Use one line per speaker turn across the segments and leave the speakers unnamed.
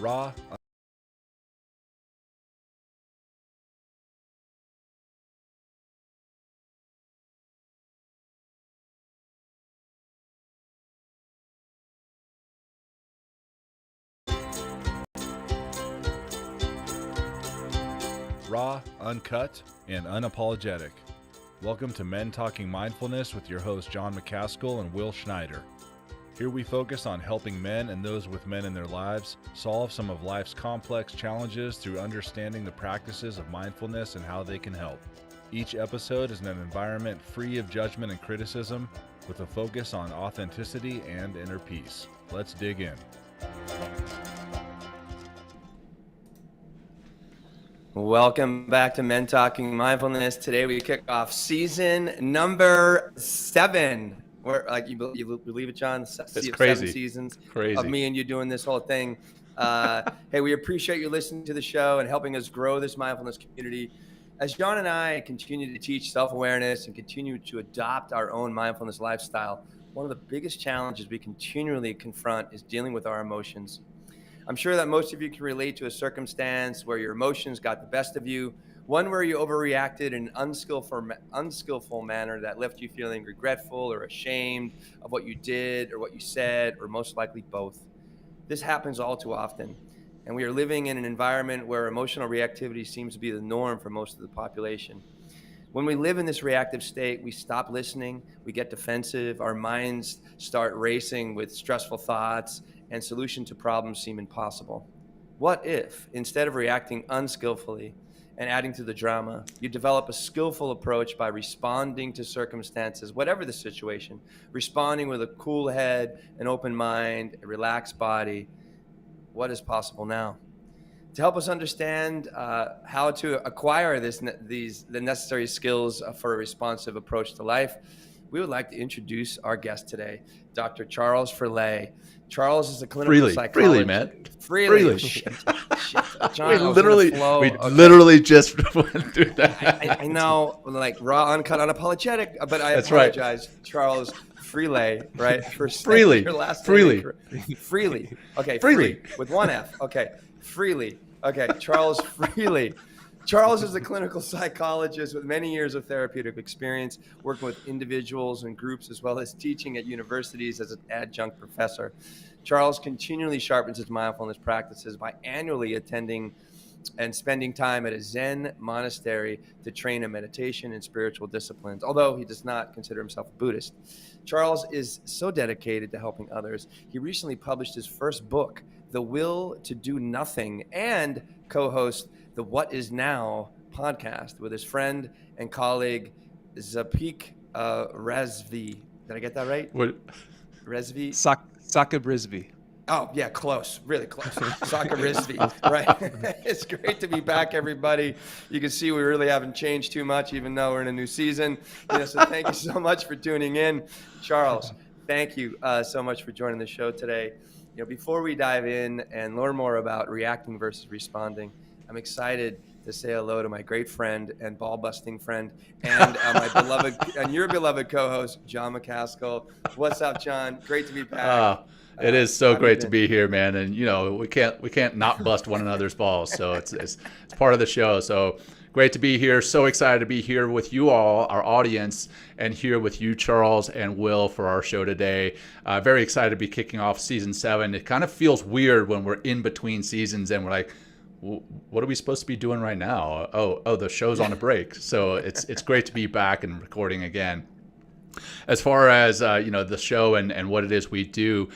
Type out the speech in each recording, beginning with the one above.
raw, uncut, and unapologetic. Welcome to Men Talking Mindfulness with your hosts John McCaskill and Will Schneider. Here we focus on helping men and those with men in their lives solve some of life's complex challenges through understanding the practices of mindfulness and how they can help. Each episode is in an environment free of judgment and criticism, with a focus on authenticity and inner peace. Let's dig in.
Welcome back to Men Talking Mindfulness. Today we kick off season number 7. We're like, you believe it, John?
It's crazy.
7 seasons
Crazy.
of me and you doing this whole thing. Hey, we appreciate you listening to the show and helping us grow this mindfulness community. As John and I continue to teach self-awareness and continue to adopt our own mindfulness lifestyle, one of the biggest challenges we continually confront is dealing with our emotions. I'm sure that most of you can relate to a circumstance where your emotions got the best of you, one where you overreacted in an unskillful manner that left you feeling regretful or ashamed of what you did or what you said, or most likely both. This happens all too often, and we are living in an environment where emotional reactivity seems to be the norm for most of the population. When we live in this reactive state, we stop listening, we get defensive, our minds start racing with stressful thoughts, and solutions to problems seem impossible. What if, instead of reacting unskillfully and adding to the drama, you develop a skillful approach by responding to circumstances, whatever the situation, responding with a cool head, an open mind, a relaxed body? What is possible now? To help us understand how to acquire the necessary skills for a responsive approach to life, we would like to introduce our guest today, Dr. Charles Freligh. Charles is a clinical psychologist.
Freely, man.
Freely. Shit. John,
we literally just went through that.
I know, like raw, uncut, unapologetic, but I
That's
apologize, right. Charles Freligh, right? For
Freely.
Your last
Freely.
Freely. Okay.
Freely.
With one F. Okay. Freely. Okay. Charles Freligh. Charles is a clinical psychologist with many years of therapeutic experience, working with individuals and groups, as well as teaching at universities as an adjunct professor. Charles continually sharpens his mindfulness practices by annually attending and spending time at a Zen monastery to train in meditation and spiritual disciplines, although he does not consider himself a Buddhist. Charles is so dedicated to helping others. He recently published his first book, The Will to Do Nothing, and co-host the What Is Now podcast with his friend and colleague, Zapik Rezvi. Did I get that right?
What?
Rezvi?
Saka Brisby.
Oh, yeah, close. Really close. Saka Rizvi, right? It's great to be back, everybody. You can see we really haven't changed too much, even though we're in a new season. So thank you so much for tuning in. Charles, thank you so much for joining the show today. Before we dive in and learn more about reacting versus responding, I'm excited to say hello to my great friend and ball-busting friend and my beloved and your beloved co-host, John McCaskill. What's up, John? Great to be back.
It is so great to be here, man. And we can't not bust one another's balls. So it's part of the show. So great to be here. So excited to be here with you all, our audience, and here with you, Charles and Will, for our show today. Very excited to be kicking off season 7. It kind of feels weird when we're in between seasons and we're like, what are we supposed to be doing right now? Oh, the show's on a break. So it's great to be back and recording again. As far as the show and what it is we do,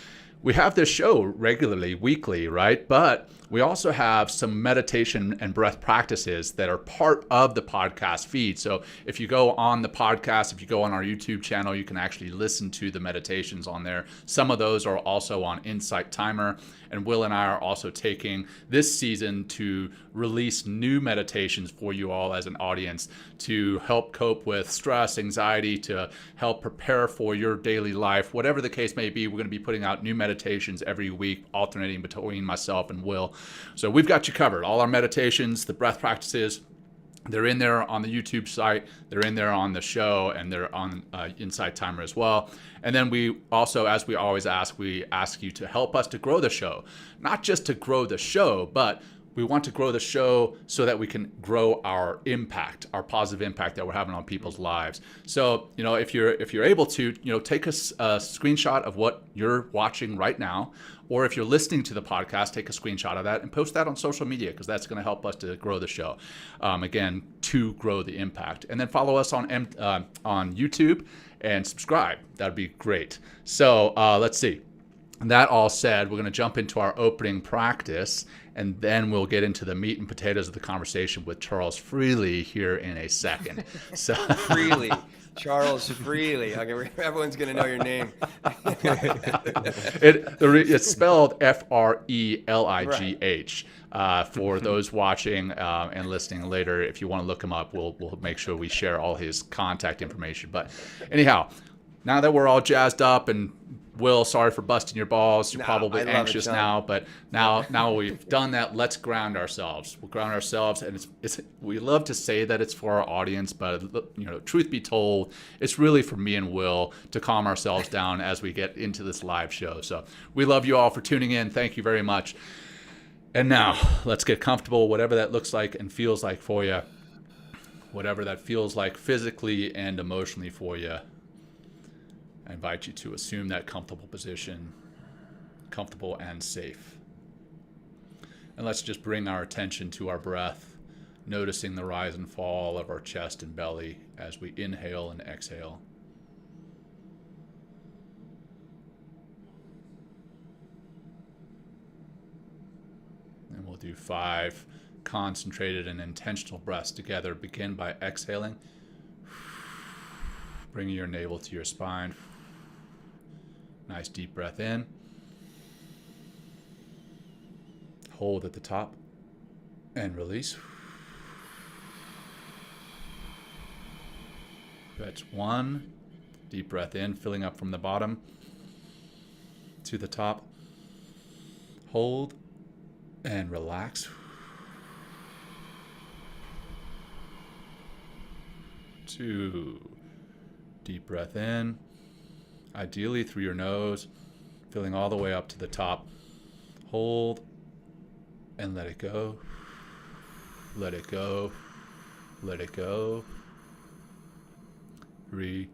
we have this show regularly, weekly, right? But we also have some meditation and breath practices that are part of the podcast feed. So if you go on the podcast, if you go on our YouTube channel, you can actually listen to the meditations on there. Some of those are also on Insight Timer. And Will and I are also taking this season to release new meditations for you all as an audience to help cope with stress, anxiety, to help prepare for your daily life. Whatever the case may be, we're going to be putting out new meditations every week, alternating between myself and Will. So we've got you covered. All our meditations, the breath practices, They're in there on the YouTube site, they're in there on the show, and they're on Insight Timer as well. And then we also, as we always ask, we ask you to help us to grow the show. Not just to grow the show, but we want to grow the show so that we can grow our impact, our positive impact that we're having on people's lives. So, if you're able to, take a screenshot of what you're watching right now, or if you're listening to the podcast, take a screenshot of that and post that on social media, because that's going to help us to grow the show. Again, to grow the impact. And then follow us on YouTube and subscribe. That'd be great. So let's see. That all said, we're going to jump into our opening practice, and then we'll get into the meat and potatoes of the conversation with Charles Freligh here in a second. So
Freligh. Charles Freligh. Okay, everyone's going to know your name.
It's spelled F-R-E-L-I-G-H. For those watching and listening later, if you want to look him up, we'll make sure we share all his contact information. But anyhow, now that we're all jazzed up, and Will, sorry for busting your balls. You're probably anxious now, but now we've done that. Let's ground ourselves. We'll ground ourselves, and we love to say that it's for our audience, but truth be told, it's really for me and Will to calm ourselves down as we get into this live show. So we love you all for tuning in. Thank you very much. And now let's get comfortable, whatever that looks like and feels like for you, whatever that feels like physically and emotionally for you. I invite you to assume that comfortable position, comfortable and safe. And let's just bring our attention to our breath, noticing the rise and fall of our chest and belly as we inhale and exhale. And we'll do 5 concentrated and intentional breaths together. Begin by exhaling, bringing your navel to your spine. Nice deep breath in. Hold at the top and release. That's 1. Deep breath in, filling up from the bottom to the top. Hold and relax. 2. Deep breath in. Ideally through your nose, filling all the way up to the top. Hold and let it go. Let it go. Let it go. 3.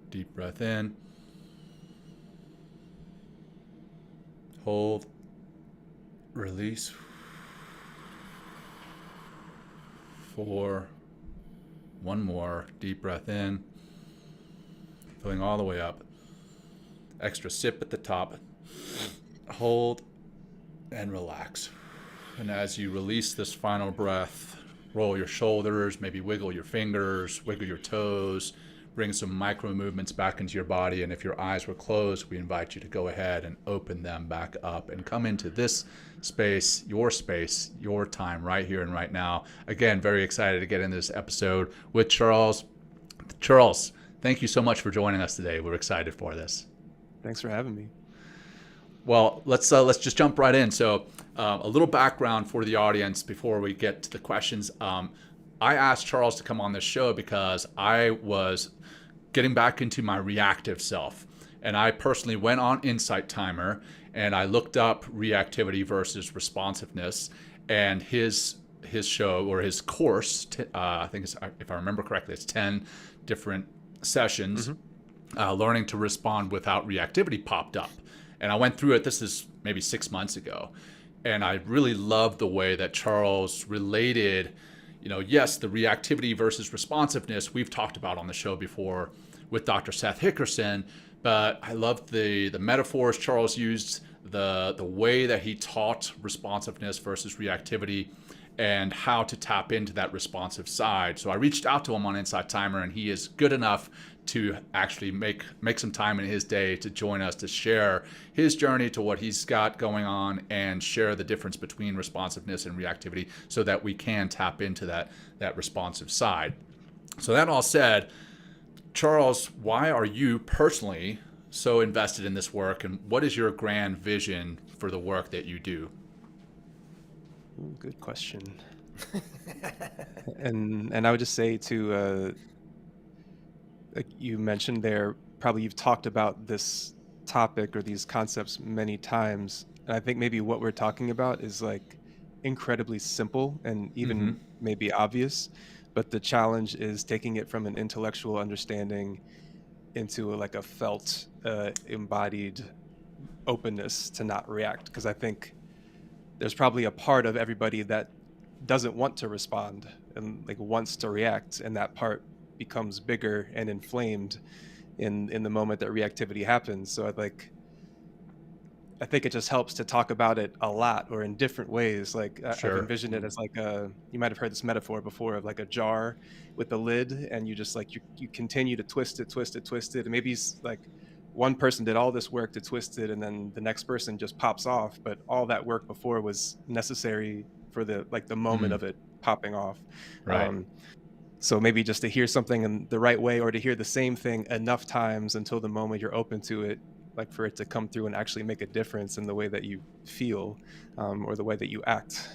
Deep breath in. Hold. Release. 4. One more. Deep breath in. Filling all the way up. Extra sip at the top. Hold and relax. And as you release this final breath, roll your shoulders, maybe wiggle your fingers, wiggle your toes, bring some micro movements back into your body. And if your eyes were closed, we invite you to go ahead and open them back up and come into this space, your time right here and right now. Again, very excited to get into this episode with Charles. Charles, thank you so much for joining us today. We're excited for this.
Thanks for having me.
Well, let's just jump right in. So a little background for the audience before we get to the questions. I asked Charles to come on this show because I was getting back into my reactive self. And I personally went on Insight Timer and I looked up reactivity versus responsiveness, and his show or his course, I think if I remember correctly, it's 10 different sessions. Learning to respond without reactivity popped up. And I went through it. This is maybe 6 months ago. And I really loved the way that Charles related, yes, the reactivity versus responsiveness we've talked about on the show before with Dr. Seth Hickerson. But I loved the metaphors Charles used, the way that he taught responsiveness versus reactivity, and how to tap into that responsive side. So I reached out to him on Insight Timer, and he is good enough to actually make some time in his day to join us to share his journey to what he's got going on and share the difference between responsiveness and reactivity so that we can tap into that responsive side. So that all said, Charles, why are you personally so invested in this work, and what is your grand vision for the work that you do?
Good question. And I would just say to like you mentioned there, probably you've talked about this topic or these concepts many times. And I think maybe what we're talking about is like incredibly simple and
Hmm.
even maybe obvious. But the challenge is taking it from an intellectual understanding into like a felt, embodied openness to not react. Because I think there's probably a part of everybody that doesn't want to respond and like wants to react, and that part becomes bigger and inflamed in the moment that reactivity happens. So I think it just helps to talk about it a lot or in different ways. Like I've
Sure.
envisioned it as like a, you might have heard this metaphor before of like a jar with a lid, and you just like you continue to twist it, twist it, twist it, and maybe like one person did all this work to twist it, and then the next person just pops off, but all that work before was necessary for the like the moment
Mm,
of it popping off.
right.
Um, so maybe just to hear something in the right way or to hear the same thing enough times until the moment you're open to it, like for it to come through and actually make a difference in the way that you feel, or the way that you act.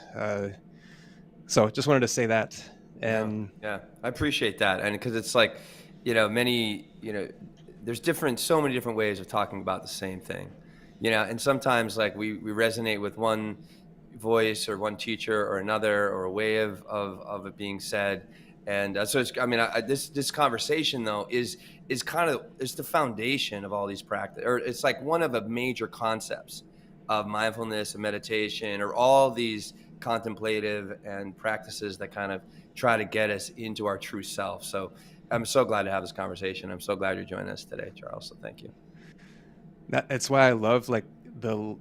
So just wanted to say that.
Yeah,
And
yeah, I appreciate that, and because it's like, there's so many different ways of talking about the same thing, and sometimes like we resonate with one voice or one teacher or another or a way of it being said, and so it's, I mean, this conversation though is kind of is the foundation of all these practice, or it's like one of the major concepts of mindfulness and meditation, or all these contemplative and practices that kind of try to get us into our true self. So I'm so glad to have this conversation. I'm so glad you're joining us today, Charles. So thank you.
that's why I love like the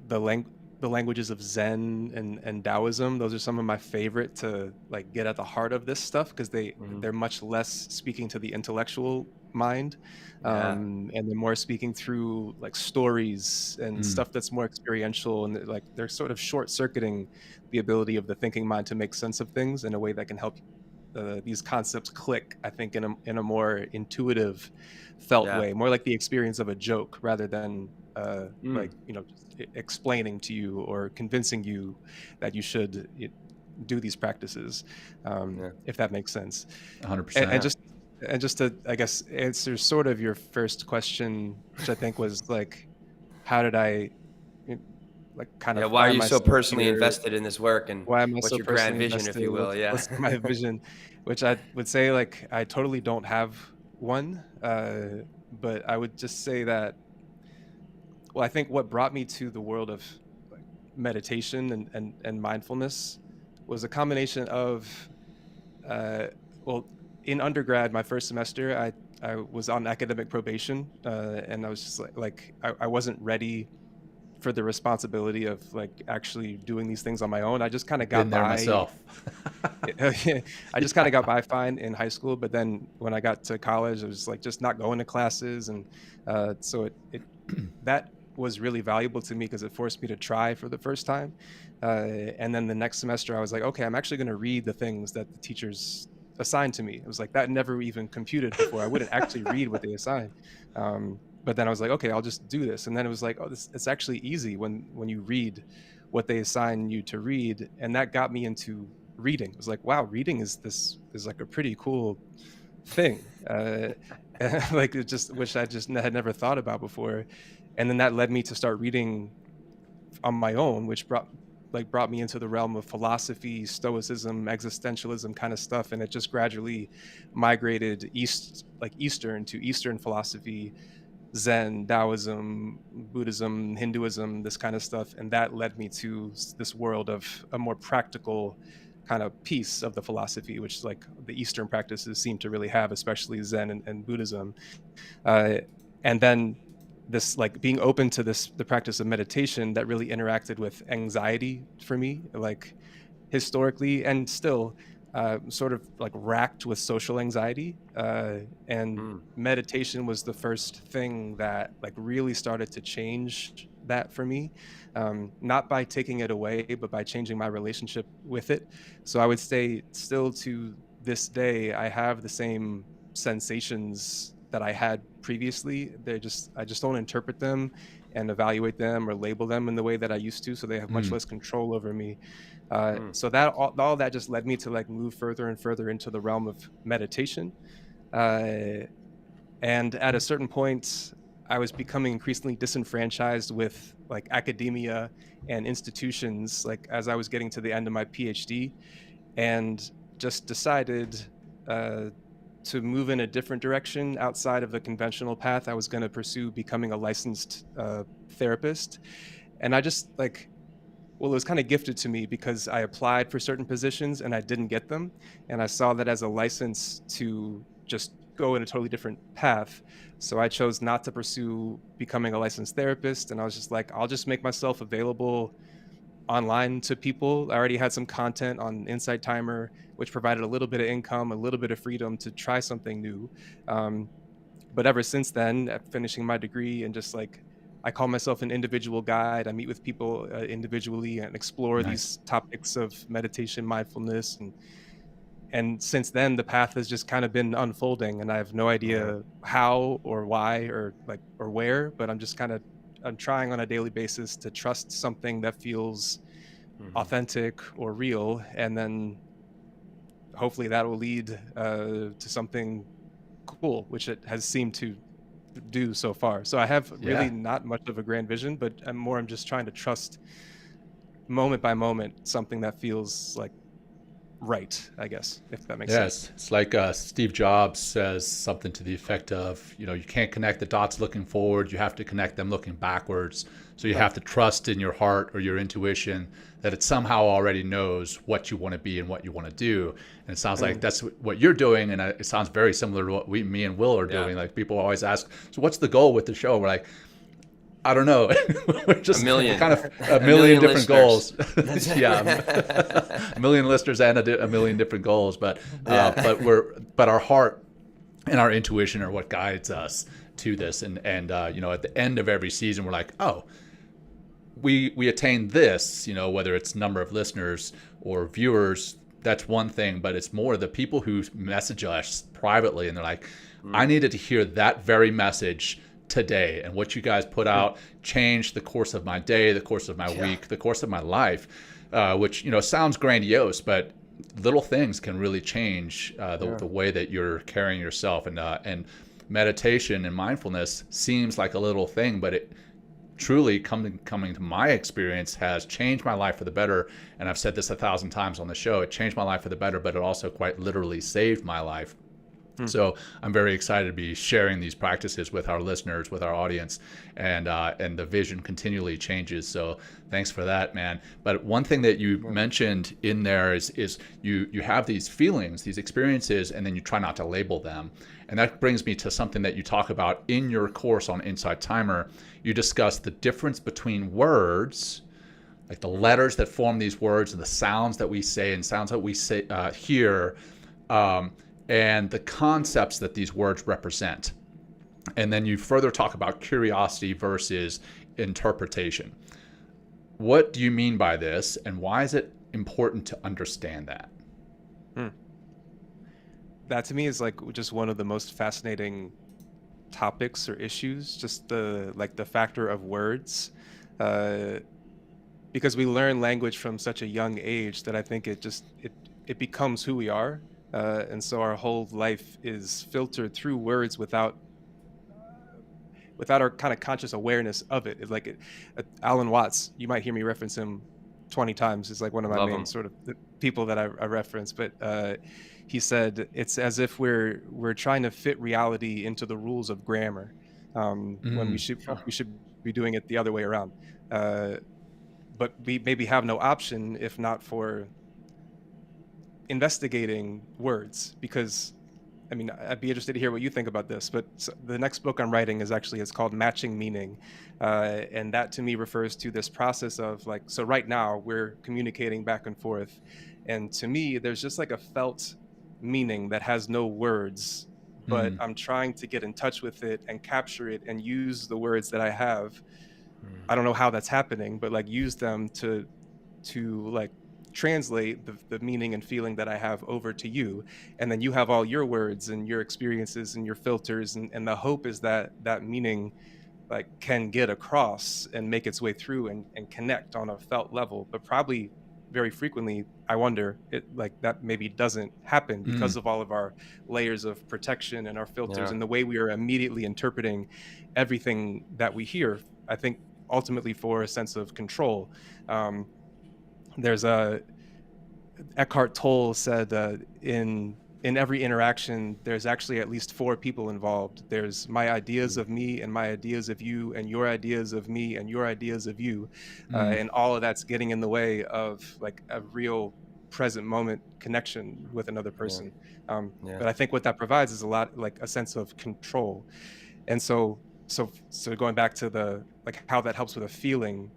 languages of Zen and Taoism. Those are some of my favorite to like get at the heart of this stuff because
Mhm.
they're much less speaking to the intellectual mind,
Yeah.
and they're more speaking through like stories and
Mm,
stuff that's more experiential, and like they're sort of short circuiting the ability of the thinking mind to make sense of things in a way that can help these concepts click, I think, in a more intuitive, felt
Yeah.
way, more like the experience of a joke rather than like
Mm.
just explaining to you or convincing you that you should do these practices,
Yeah.
if that makes sense. And,
100%.
and
Yeah.
just and just to, I guess, answer sort of your first question, which I think was like, how did I eh, like kind
Yeah.
of
Why are
find
you so
myself
personally
here?
invested in this work, and
Why am I
what's
so
your grand
personally
vision, if
invested?
you will? Yeah.
What's my vision? Which I would say, like, I totally don't have one, but I would just say that, well, I think what brought me to the world of like meditation and mindfulness was a combination of, uh, well, in undergrad, my first semester, I was on academic probation, and I was just I wasn't ready for the responsibility of like actually doing these things on my own. I just kind of
Been
got
there
by.
myself.
I just kind
Yeah.
of got by fine in high school, but then when I got to college, I was like just not going to classes, and so it that was really valuable to me because it forced me to try for the first time. And then the next semester, I was like, okay, I'm actually going to read the things that the teachers assigned to me. It was like that never even computed before. I wouldn't actually read what they assign. But then I was like, okay, I'll just do this. And then it was like, oh, this it's actually easy when you read what they assign you to read, and that got me into reading. It was like, wow, reading is like a pretty cool thing. Like it just which I just had never thought about before. And then that led me to start reading on my own, which brought me into the realm of philosophy, stoicism, existentialism kind of stuff. And it just gradually migrated eastern to eastern philosophy, Zen, Taoism, Buddhism, Hinduism, this kind of stuff. And that led me to this world of a more practical kind of piece of the philosophy, which like the Eastern practices seem to really have, especially Zen and Buddhism. Uh, and then this like being open to the practice of meditation that really interacted with anxiety for me, like historically and still sort of like racked with social anxiety, and
Mm.
meditation was the first thing that like really started to change that for me, not by taking it away but by changing my relationship with it. So I would say still to this day I have the same sensations that I had previously. I just don't interpret them and evaluate them or label them in the way that I used to. So they have much less control over me. So that all that just led me to like move further and further into the realm of meditation. Uh, and at a certain point, I was becoming increasingly disenfranchised with like academia and institutions, like as I was getting to the end of my PhD, and just decided uh, to move in a different direction outside of the conventional path. I was going to pursue becoming a licensed therapist. And I just like, well, it was kind of gifted to me because I applied for certain positions and I didn't get them. And I saw that as a license to just go in a totally different path. So I chose not to pursue becoming a licensed therapist. And I was just like, I'll just make myself available online to people. I already had some content on Insight Timer, which provided a little bit of income, a little bit of freedom to try something new. But ever since then, finishing my degree and just like, I call myself an individual guide. I meet with people individually and explore these topics of meditation, mindfulness, and since then the path has just kind of been unfolding, and I have no idea how or why or where, but I'm trying on a daily basis to trust something that feels authentic or real, and then hopefully that will lead to something cool, which it has seemed to do so far. So I have really not much of a grand vision, but I'm just trying to trust moment by moment something that feels like right, I guess, if that makes sense.
Yes, it's like Steve Jobs says something to the effect of, you can't connect the dots looking forward, you have to connect them looking backwards. So you have to trust in your heart or your intuition that it somehow already knows what you want to be and what you want to do. And it sounds like that's what you're doing, and it sounds very similar to what me and Will are doing. Like, people always ask, so what's the goal with the show? We're like, I don't know. We're just kind of a million different goals. A million listeners and a million different goals. But our heart and our intuition are what guides us to this. And at the end of every season, we're like, oh, we attained this. Whether it's number of listeners or viewers, that's one thing. But it's more the people who message us privately, and they're like, I needed to hear that very message today, and what you guys put out changed the course of my day, the course of my week, the course of my life, which sounds grandiose, but little things can really change the way that you're carrying yourself. And meditation and mindfulness seems like a little thing, but it truly, coming to my experience, has changed my life for the better. And I've said this 1,000 times on the show, it changed my life for the better, but it also quite literally saved my life. So I'm very excited to be sharing these practices with our listeners, with our audience, and the vision continually changes. So thanks for that, man. But one thing that you mentioned in there is you have these feelings, these experiences, and then you try not to label them. And that brings me to something that you talk about in your course on Insight Timer. You discuss the difference between words, like the letters that form these words and the sounds that we say and sounds that we say hear, and the concepts that these words represent. And then you further talk about curiosity versus interpretation. What do you mean by this, and why is it important to understand that?
That to me is like just one of the most fascinating topics or issues, just the factor of words, because we learn language from such a young age that I think it becomes who we are. And so our whole life is filtered through words without our kind of conscious awareness of it. It's like Alan Watts, you might hear me reference him 20 times. It's like one of my main sort of people that I reference. But he said it's as if we're trying to fit reality into the rules of grammar, when we should be doing it the other way around. But we maybe have no option if not for investigating words, because I'd be interested to hear what you think about this, but the next book I'm writing is called Matching Meaning, and that to me refers to this process of so right now we're communicating back and forth, and to me there's just like a felt meaning that has no words, but I'm trying to get in touch with it and capture it and use the words that I have. I don't know how that's happening, but use them to translate the meaning and feeling that I have over to you, and then you have all your words and your experiences and your filters, and the hope is that that meaning like can get across and make its way through and connect on a felt level. But probably very frequently, I wonder, it like that maybe doesn't happen because of all of our layers of protection and our filters
Yeah.
and the way we are immediately interpreting everything that we hear. I think ultimately for a sense of control. There's a Eckhart Tolle said in every interaction, there's actually at least 4 people involved. There's my ideas of me and my ideas of you, and your ideas of me and your ideas of you, and all of that's getting in the way of like a real present moment connection with another person.
Yeah.
But I think what that provides is a lot like a sense of control. And so going back to the like how that helps with a feeling,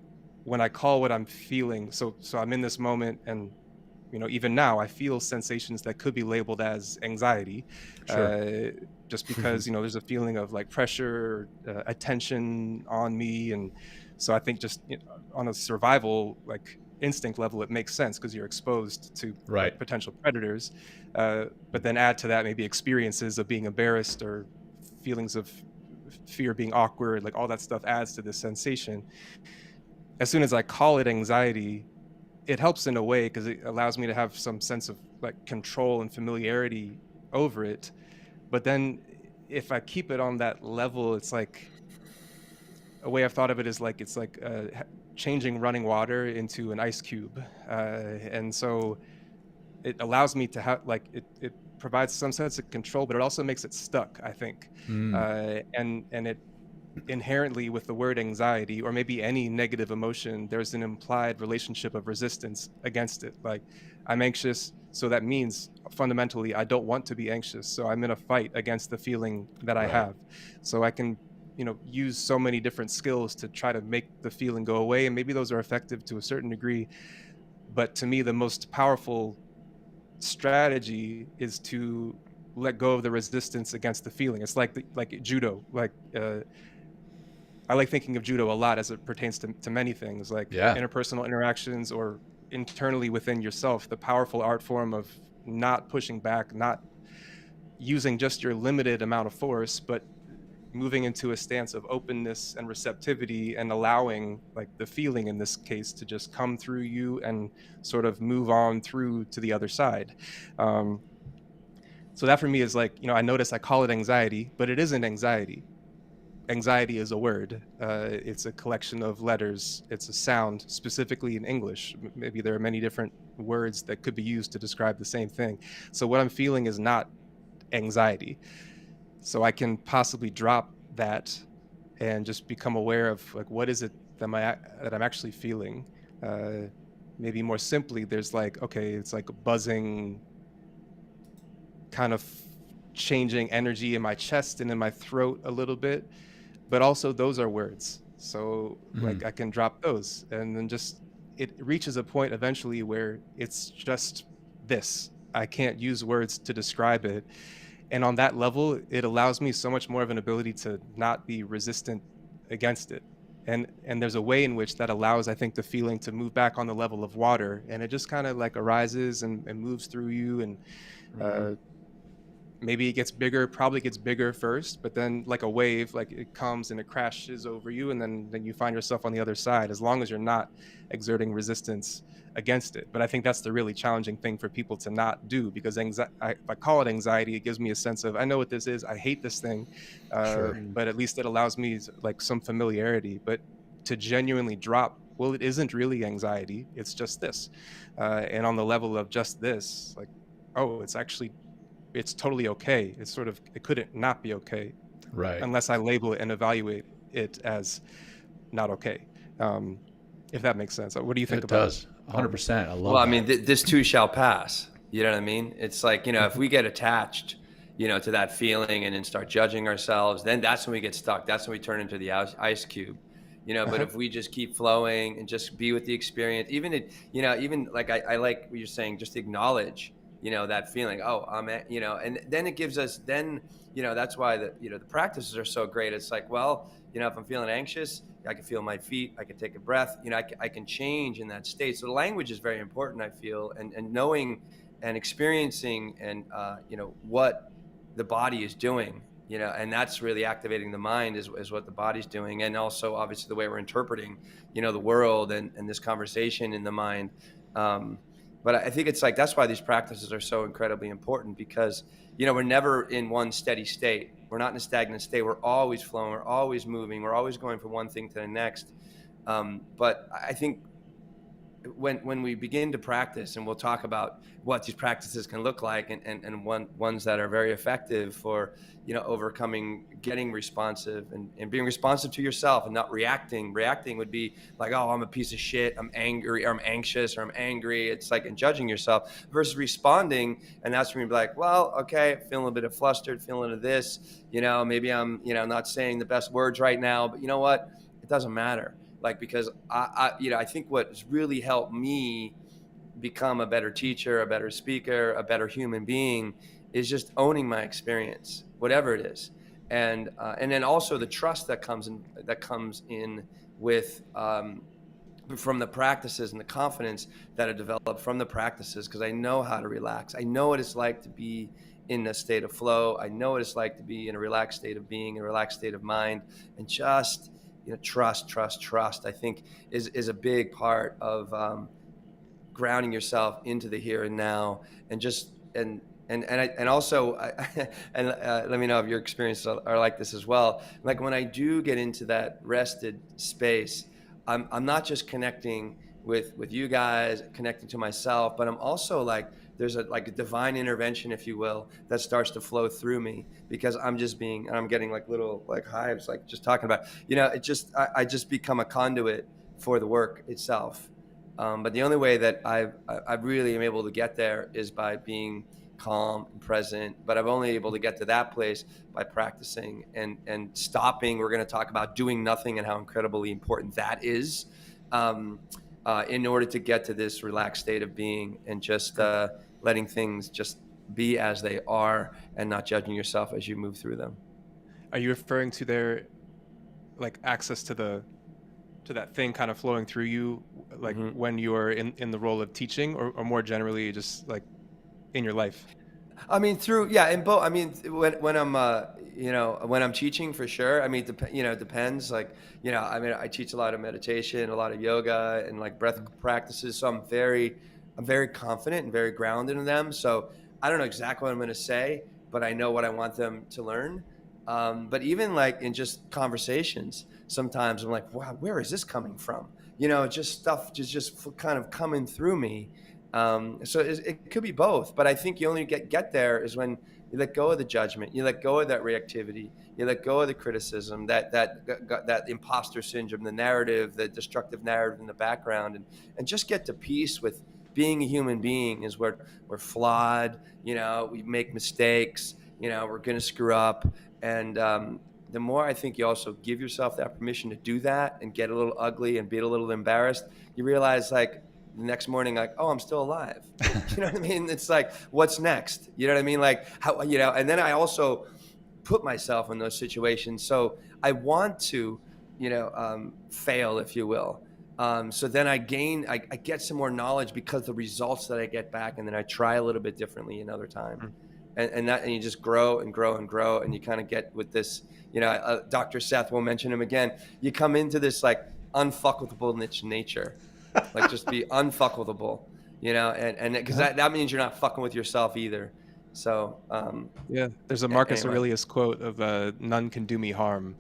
when I call what I'm feeling, so I'm in this moment, and even now I feel sensations that could be labeled as anxiety,
Sure.
just because there's a feeling of like pressure, attention on me. And so I think just on a survival like instinct level, it makes sense because you're exposed to
Right.
like potential predators. But then add to that maybe experiences of being embarrassed or feelings of fear, being awkward, like all that stuff adds to this sensation. As soon as I call it anxiety, it helps in a way because it allows me to have some sense of like control and familiarity over it. But then if I keep it on that level, it's like a way I've thought of it is like it's like changing running water into an ice cube. And so it allows me to have like it provides some sense of control, but it also makes it stuck, I think. And it inherently with the word anxiety or maybe any negative emotion, there's an implied relationship of resistance against it. Like I'm anxious, so that means fundamentally I don't want to be anxious, so I'm in a fight against the feeling that I have. So I can use so many different skills to try to make the feeling go away, and maybe those are effective to a certain degree, but to me the most powerful strategy is to let go of the resistance against the feeling. It's like like judo. Like I like thinking of judo a lot as it pertains to many things, like interpersonal interactions or internally within yourself. The powerful art form of not pushing back, not using just your limited amount of force, but moving into a stance of openness and receptivity and allowing like the feeling in this case to just come through you and sort of move on through to the other side. So that for me is like, I notice I call it anxiety, but it isn't anxiety. Anxiety is a word. It's a collection of letters. It's a sound, specifically in English. Maybe there are many different words that could be used to describe the same thing. So what I'm feeling is not anxiety. So I can possibly drop that and just become aware of like, what is it that I'm actually feeling? Maybe more simply, there's like, okay, it's like a buzzing, kind of changing energy in my chest and in my throat a little bit. But also those are words. So like I can drop those, and then just it reaches a point eventually where it's just this. I can't use words to describe it. And on that level, it allows me so much more of an ability to not be resistant against it. And there's a way in which that allows, I think, the feeling to move back on the level of water, and it just kind of like arises and moves through you. And maybe it gets bigger, probably gets bigger first, but then like a wave, like it comes and it crashes over you, and then you find yourself on the other side, as long as you're not exerting resistance against it. But I think that's the really challenging thing for people to not do, because if I call it anxiety, it gives me a sense of, I know what this is, I hate this thing, but at least it allows me like some familiarity. But to genuinely drop, well, it isn't really anxiety, it's just this. And on the level of just this, like, oh, it's totally okay. It couldn't not be okay,
Right.
unless I label it and evaluate it as not okay. If that makes sense. What do you think
It
about
does. 100%. I love
Well,
that.
I mean, this too shall pass. You know what I mean? It's like, if we get attached, to that feeling and then start judging ourselves, then that's when we get stuck. That's when we turn into the ice cube. But if we just keep flowing and just be with the experience, even like I like what you're saying, just acknowledge, that feeling. Oh, and then it gives us, that's why the practices are so great. It's like, well, if I'm feeling anxious, I can feel my feet, I can take a breath, I can change in that state. So the language is very important, I feel, and knowing and experiencing and, what the body is doing, and that's really activating the mind is what the body's doing. And also obviously the way we're interpreting, the world and this conversation in the mind. But I think it's like, that's why these practices are so incredibly important, because, we're never in one steady state. We're not in a stagnant state. We're always flowing. We're always moving. We're always going from one thing to the next. But I think when we begin to practice, and we'll talk about what these practices can look like, and ones that are very effective for, overcoming, getting responsive, and being responsive to yourself and not reacting. Reacting would be like, oh, I'm a piece of shit, I'm angry, or I'm anxious, or I'm angry. It's like, and judging yourself, versus responding. And that's when you're like, well, okay, feeling a little bit of flustered, feeling of this, maybe I'm, not saying the best words right now, but you know what? It doesn't matter. Like, because I think what's really helped me become a better teacher, a better speaker, a better human being, is just owning my experience, whatever it is. And then also the trust that comes in with, from the practices, and the confidence that I developed from the practices, because I know how to relax. I know what it's like to be in a state of flow. I know what it's like to be in a relaxed state of being, a relaxed state of mind, and just, trust, I think is a big part of, grounding yourself into the here and now. And just, and also, let me know if your experiences are like this as well. Like, when I do get into that rested space, I'm not just connecting with you guys, connecting to myself, but I'm also like, there's a divine intervention, if you will, that starts to flow through me, because I'm getting like little like hives, like just talking about, I just become a conduit for the work itself. But the only way that I really am able to get there is by being calm and present. But I'm only able to get to that place by practicing and stopping. We're going to talk about doing nothing and how incredibly important that is, in order to get to this relaxed state of being, and just letting things just be as they are, and not judging yourself as you move through them.
Are you referring to their like access to that thing kind of flowing through you, like when you're in the role of teaching, or more generally just like in your life?
I mean, in both. I mean, when I'm, when I'm teaching, for sure. I mean, it depends. Like, I mean, I teach a lot of meditation, a lot of yoga, and like breath practices. So I'm very confident and very grounded in them. So I don't know exactly what I'm going to say, but I know what I want them to learn. But even like in just conversations, sometimes I'm like, wow, where is this coming from? Just stuff just kind of coming through me. So it could be both, but I think you only get there is when you let go of the judgment, you let go of that reactivity, you let go of the criticism, that imposter syndrome, the narrative, the destructive narrative in the background, and just get to peace with being a human being. Is where we're flawed, we make mistakes, we're gonna screw up, and the more I think you also give yourself that permission to do that and get a little ugly and be a little embarrassed, you realize like, the next morning, like, oh, I'm still alive. You know what I mean? It's like, what's next? You know what I mean? Like, how, and then I also put myself in those situations. So I want to, fail, if you will. So then I get some more knowledge because the results that I get back, and then I try a little bit differently another time. And you just grow and grow and grow. And you kind of get with this, Dr. Seth, we'll mention him again. You come into this like unfuckable nature. Like, just be unfuckable, and because that means you're not fucking with yourself either. So
yeah, there's a Marcus
anyway.
Aurelius quote of none can do me harm,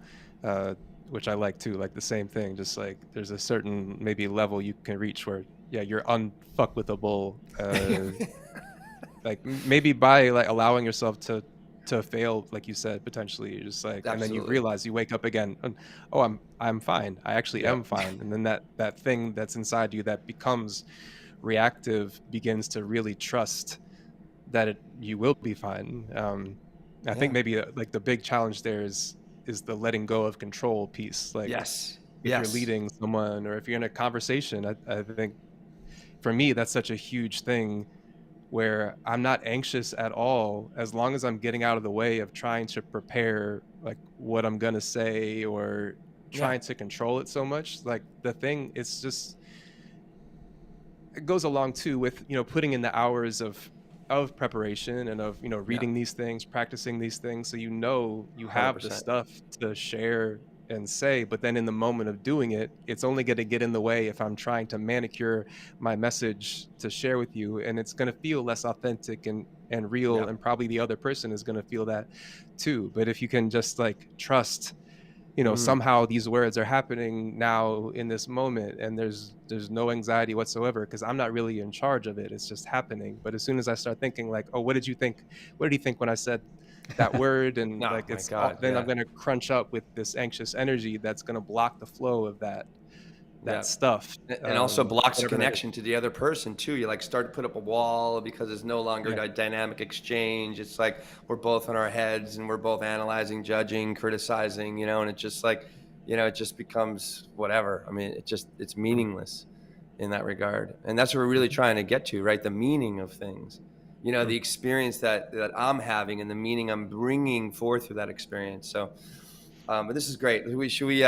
which I like too, like the same thing. Just like there's a certain maybe level you can reach where you're unfuckable, like maybe by like allowing yourself to fail, like you said, potentially. You're just like, and then you realize, you wake up again, and, oh, I'm fine. I actually am fine. And then that thing that's inside you that becomes reactive begins to really trust that you will be fine. I think maybe like the big challenge there is the letting go of control piece. Like, if you're leading someone, or if you're in a conversation, I think for me that's such a huge thing, where I'm not anxious at all, as long as I'm getting out of the way of trying to prepare like what I'm gonna say, or trying to control it so much. Like the thing, it's just, it goes along too with, putting in the hours of of preparation and of, reading these things, practicing these things. So, you have the
100%.
stuff to share and say, but then in the moment of doing it, it's only going to get in the way if I'm trying to manicure my message to share with you. And it's going to feel less authentic and real.
Yeah.
And probably the other person is going to feel that too. But if you can just like trust,
Mm.
somehow these words are happening now in this moment, and there's no anxiety whatsoever because I'm not really in charge of it. It's just happening. But as soon as I start thinking like, oh, what did you think? What did he think when I said that word? And
Oh
like
my
it's all,
God.
then I'm
Yeah.
gonna crunch up with this anxious energy that's gonna block the flow of that
Yeah.
stuff.
And also blocks
Whatever that is.
connection to the other person too. You like start to put up a wall because it's no longer
Yeah.
a dynamic exchange. It's like we're both in our heads and we're both analyzing, judging, criticizing, and it just like, it just becomes whatever. I mean, it's
Mm.
meaningless in that regard. And that's what we're really trying to get to, right? The meaning of things, the
Mm.
experience that I'm having and the meaning I'm bringing forth through that experience. So, but this is great. Should we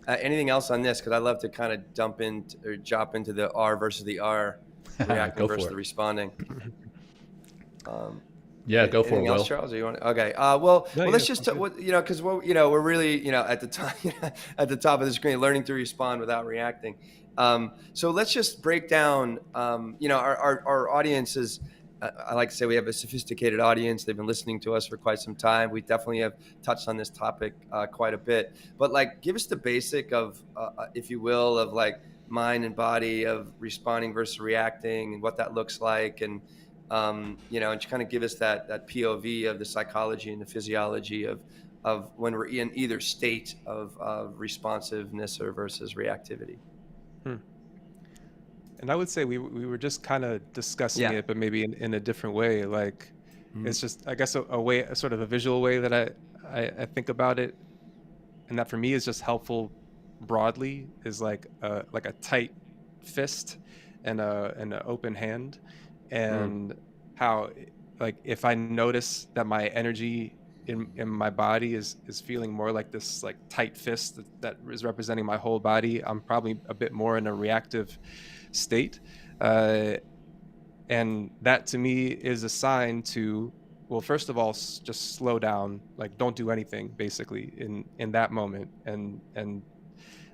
anything else on this? Because I'd love to kind of dump in or drop into the R versus the R, the reacting
Go
versus
for
the
it.
responding. Um,
Yeah, go for it,
Anything else,
Will.
Charles? Or you want? Okay. Well,
No,
well,
yeah,
let's just
sounds good.
because we're really at the top at the top of the screen, learning to respond without reacting. So let's just break down. Our audience is. I like to say we have a sophisticated audience. They've been listening to us for quite some time. We definitely have touched on this topic quite a bit. But like, give us the basic of, if you will, of like mind and body of responding versus reacting and what that looks like, and and to kind of give us that POV of the psychology and the physiology of when we're in either state of responsiveness or versus reactivity.
Hmm. And I would say we were just kind of discussing
Yeah.
it, but maybe in a different way. Like it's
Mhm.
just, I guess, a way, a sort of a visual way that I think about it, and that for me is just helpful broadly is like a tight fist and an open hand,
Mm.
and how like if I notice that my energy in my body is feeling more like this like tight fist that is representing my whole body, I'm probably a bit more in a reactive state. uh, and that to me is a sign to, well, first of all, just slow down, like don't do anything basically in that moment. And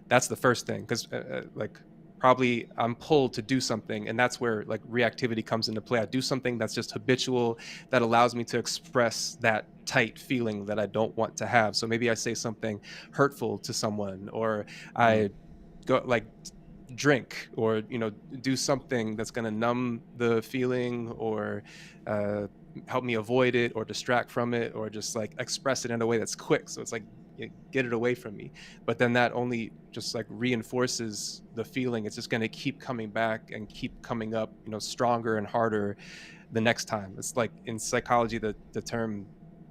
that's the first thing, because like probably I'm pulled to do something, and that's where like reactivity comes into play. I do something that's just habitual, that allows me to express that tight feeling that I don't want to have. So maybe I say something hurtful to someone, or
Mm.
I go like drink, or do something that's going to numb the feeling, or uh, help me avoid it or distract from it, or just like express it in a way that's quick, so it's like, get it away from me. But then that only just like reinforces the feeling. It's just going to keep coming back and keep coming up, stronger and harder the next time. It's like in psychology, the term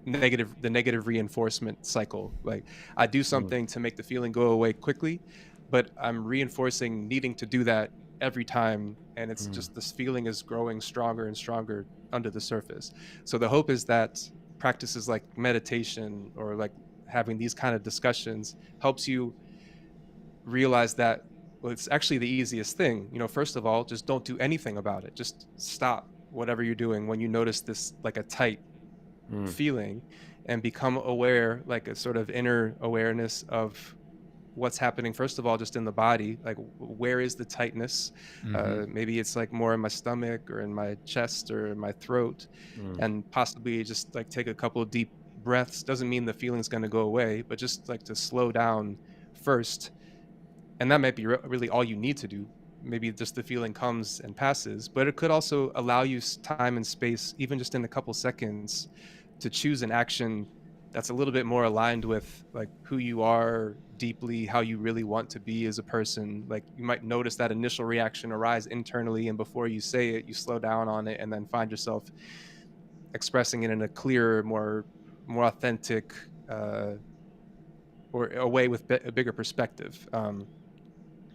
the negative reinforcement cycle. Like I do
Mm.
something to make the feeling go away quickly, but I'm reinforcing needing to do that every time, and it's
Mm.
just this feeling is growing stronger and stronger under the surface. So the hope is that practices like meditation or like having these kind of discussions helps you realize that, well, it's actually the easiest thing. First of all, just don't do anything about it. Just stop whatever you're doing when you notice this like a tight
Mm.
feeling, and become aware, like a sort of inner awareness of what's happening. First of all, just in the body, like where is the tightness?
Hmm.
Maybe it's like more in my stomach or in my chest or in my throat,
Mm.
and possibly just like take a couple of deep breaths. Doesn't mean the feeling's going to go away, but just like to slow down first. And that might be really all you need to do. Maybe just the feeling comes and passes, but it could also allow you time and space, even just in a couple seconds, to choose an action that's a little bit more aligned with like who you are deeply, how you really want to be as a person. Like you might notice that initial reaction arise internally, and before you say it, you slow down on it, and then find yourself expressing it in a clearer, more authentic, uh, or a way with a bigger perspective.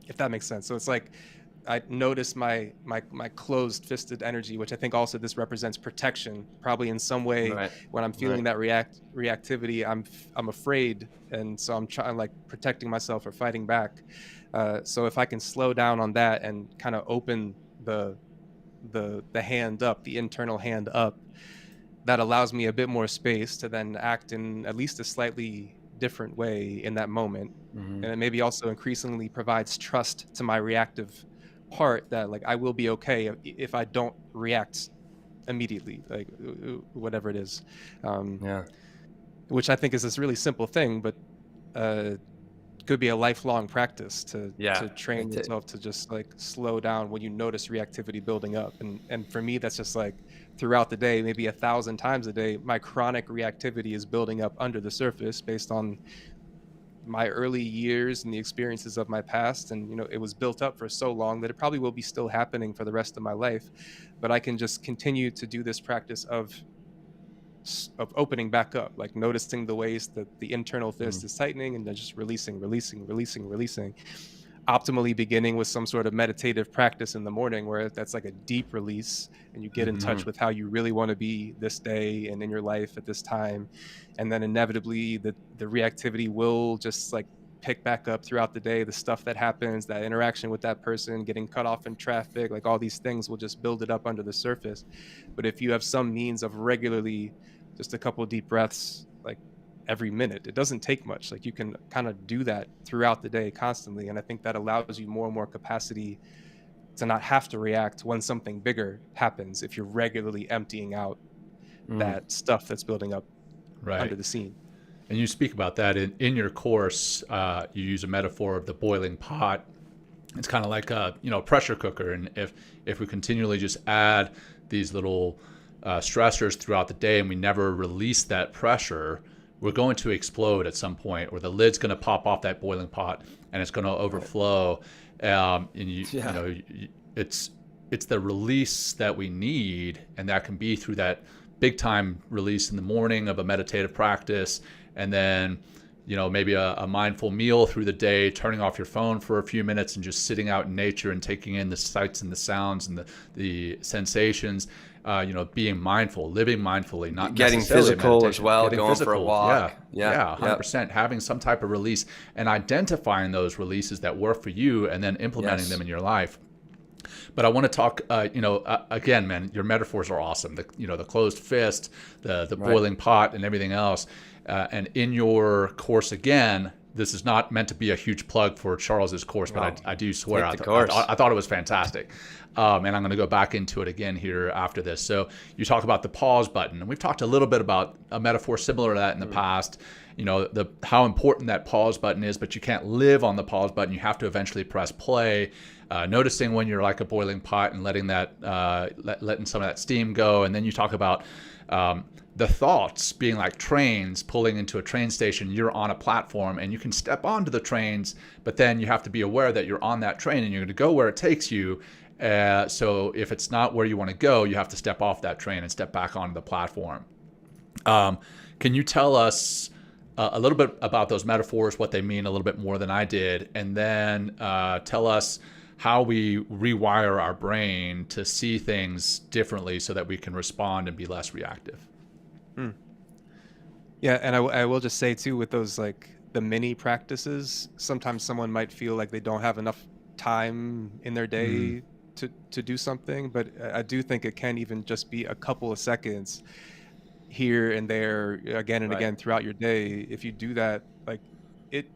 If that makes sense. So it's like I notice my closed fisted energy, which I think also this represents protection. Probably in some way,
Right.
when I'm
Right.
feeling that reactivity, I'm afraid, and so I'm trying like protecting myself or fighting back. So if I can slow down on that and kind of open the hand up, the internal hand up, that allows me a bit more space to then act in at least a slightly different way in that moment.
Mm-hmm.
And it maybe also increasingly provides trust to my reactive part, that like I will be okay if I don't react immediately, like whatever it is. Um,
Yeah.
which I think is this really simple thing, but could be a lifelong practice
Yeah.
to train yourself to just like slow down when you notice reactivity building up. And for me, that's just like throughout the day, maybe 1,000 times a day, my chronic reactivity is building up under the surface based on my early years and the experiences of my past. And, you know, it was built up for so long that it probably will be still happening for the rest of my life. But I can just continue to do this practice of opening back up, like noticing the ways that the internal fist is tightening, and then just releasing, optimally beginning with some sort of meditative practice in the morning where that's like a deep release and you get in touch with how you really want to be this day and in your life at this time. And then inevitably the reactivity will just like pick back up throughout the day. The stuff that happens, that interaction with that person, getting cut off in traffic, like all these things will just build it up under the surface. But if you have some means of regularly just a couple of deep breaths, like every minute, it doesn't take much. Like you can kind of do that throughout the day constantly. And I think that allows you more and more capacity to not have to react when something bigger happens, if you're regularly emptying out that stuff that's building up under the scene.
And you speak about that in your course. You use a metaphor of the boiling pot. It's kind of like a pressure cooker, and if we continually just add these little stressors throughout the day and we never release that pressure, we're going to explode at some point, or the lid's going to pop off that boiling pot and it's going to overflow. And it's the release that we need, and that can be through that big time release in the morning of a meditative practice, and then maybe a mindful meal through the day, turning off your phone for a few minutes and just sitting out in nature and taking in the sights and the sounds and the sensations. Being mindful, living mindfully, not
getting physical as well, getting going physical, for a walk.
Yeah, 100%. Having some type of release and identifying those releases that work for you, and then implementing them in your life. But I want to talk, again, man, your metaphors are awesome. The closed fist, the boiling pot, and everything else. And in your course, again, this is not meant to be a huge plug for Charles's course, but I do swear I thought it was fantastic. And I'm going to go back into it again here after this. So you talk about the pause button, and we've talked a little bit about a metaphor similar to that in the past. How important that pause button is, but you can't live on the pause button. You have to eventually press play. Noticing when you're like a boiling pot and letting that letting some of that steam go. And then you talk about the thoughts being like trains pulling into a train station. You're on a platform and you can step onto the trains, but then you have to be aware that you're on that train and you're going to go where it takes you. So if it's not where you want to go, you have to step off that train and step back onto the platform. Can you tell us a little bit about those metaphors, what they mean a little bit more than I did, and then tell us how we rewire our brain to see things differently so that we can respond and be less reactive?
Yeah, and I will just say too, with those like the mini practices, sometimes someone might feel like they don't have enough time in their day to do something, but I do think it can even just be a couple of seconds here and there, again and again throughout your day. If you do that, like it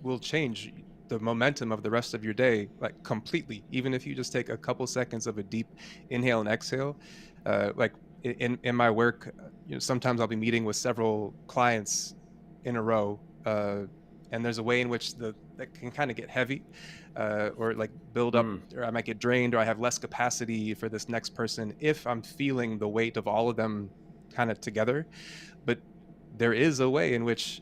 will change the momentum of the rest of your day, like completely. Even if you just take a couple seconds of a deep inhale and exhale, like in my work, sometimes I'll be meeting with several clients in a row, and there's a way in which that can kind of get heavy, or like build up, or I might get drained, or I have less capacity for this next person if I'm feeling the weight of all of them kind of together. But there is a way in which,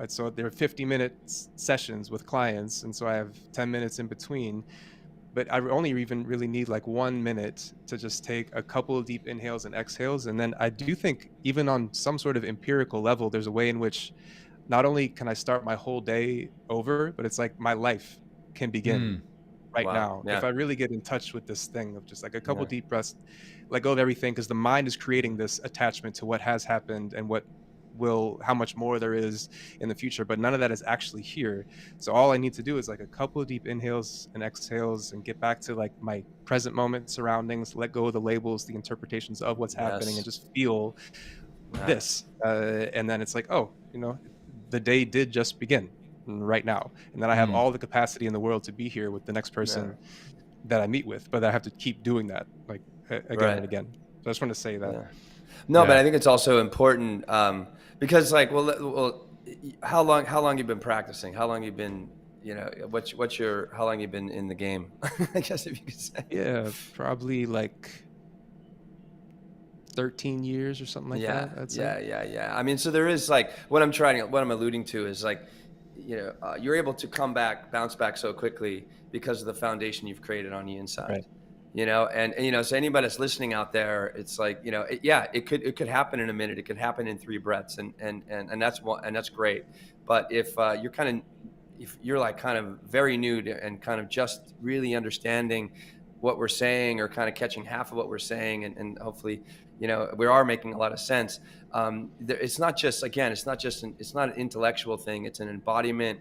so there are 50-minute sessions with clients, and so I have 10 minutes in between, but I only even really need like 1 minute to just take a couple of deep inhales and exhales. And then I do think even on some sort of empirical level, there's a way in which not only can I start my whole day over, but it's like my life can begin now. If I really get in touch with this thing of just like a couple deep breaths, let go of everything, because the mind is creating this attachment to what has happened and what how much more there is in the future, but none of that is actually here. So all I need to do is like a couple of deep inhales and exhales and get back to like my present moment surroundings, let go of the labels, the interpretations of what's happening, and
Yes.
just feel
Yeah.
this. And then it's like, oh, the day did just begin right now. And then I have
Mm.
all the capacity in the world to be here with the next person that I meet with, but I have to keep doing that like again
Right.
and again. So I just want to say that.
Yeah. No, but
Yeah.
I think it's also important because, like, how long you've been practicing? How long you've been, how long you've been in the game? I guess if you could say.
Yeah, probably like 13 years or something like
Yeah,
that, I'd say.
yeah. I mean, so there is like what I'm alluding to is like, you're able to bounce back so quickly because of the foundation you've created on the inside.
Right.
So anybody that's listening out there, it's like, it could happen in a minute. It could happen in 3 breaths, and that's great. But if you're like kind of very new to, and kind of just really understanding what we're saying, or kind of catching half of what we're saying, and hopefully, we are making a lot of sense. It's not just, again, it's not an intellectual thing. It's an embodiment.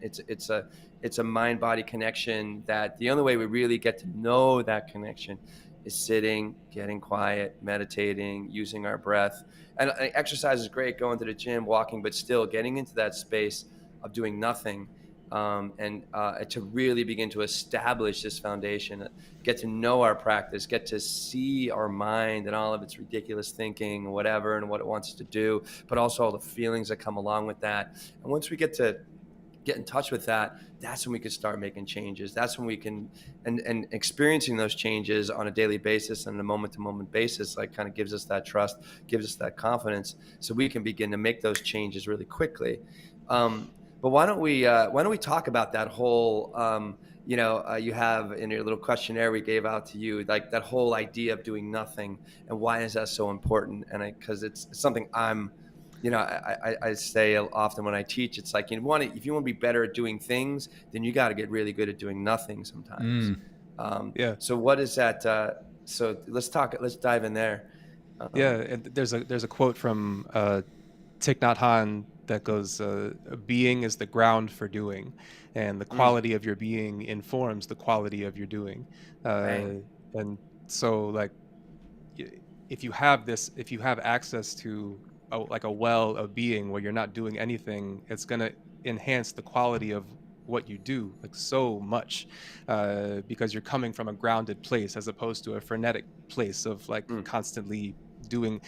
It's a mind body connection, that the only way we really get to know that connection is sitting, getting quiet, meditating, using our breath. And exercise is great, going to the gym, walking, but still getting into that space of doing nothing. And to really begin to establish this foundation, get to know our practice, get to see our mind and all of its ridiculous thinking and whatever, and what it wants to do, but also all the feelings that come along with that. And once we get in touch with that, that's when we can start making changes. That's when we can, and experiencing those changes on a daily basis and a moment-to-moment basis, like, kind of gives us that trust, gives us that confidence, so we can begin to make those changes really quickly. But why don't we talk about that whole, you have in your little questionnaire we gave out to you, like that whole idea of doing nothing, and why is that so important? And because it's something I say often when I teach, it's like, if you want to be better at doing things, then you got to get really good at doing nothing sometimes.
Yeah.
So what is that? So let's dive in there.
Yeah, and there's a quote from Thich Nhat Hanh that goes, "Being is the ground for doing, and the quality of your being informs the quality of your doing."
Bang.
And so, like, if you have access to like a well of being where you're not doing anything, it's gonna enhance the quality of what you do like so much, because you're coming from a grounded place as opposed to a frenetic place of like constantly doing.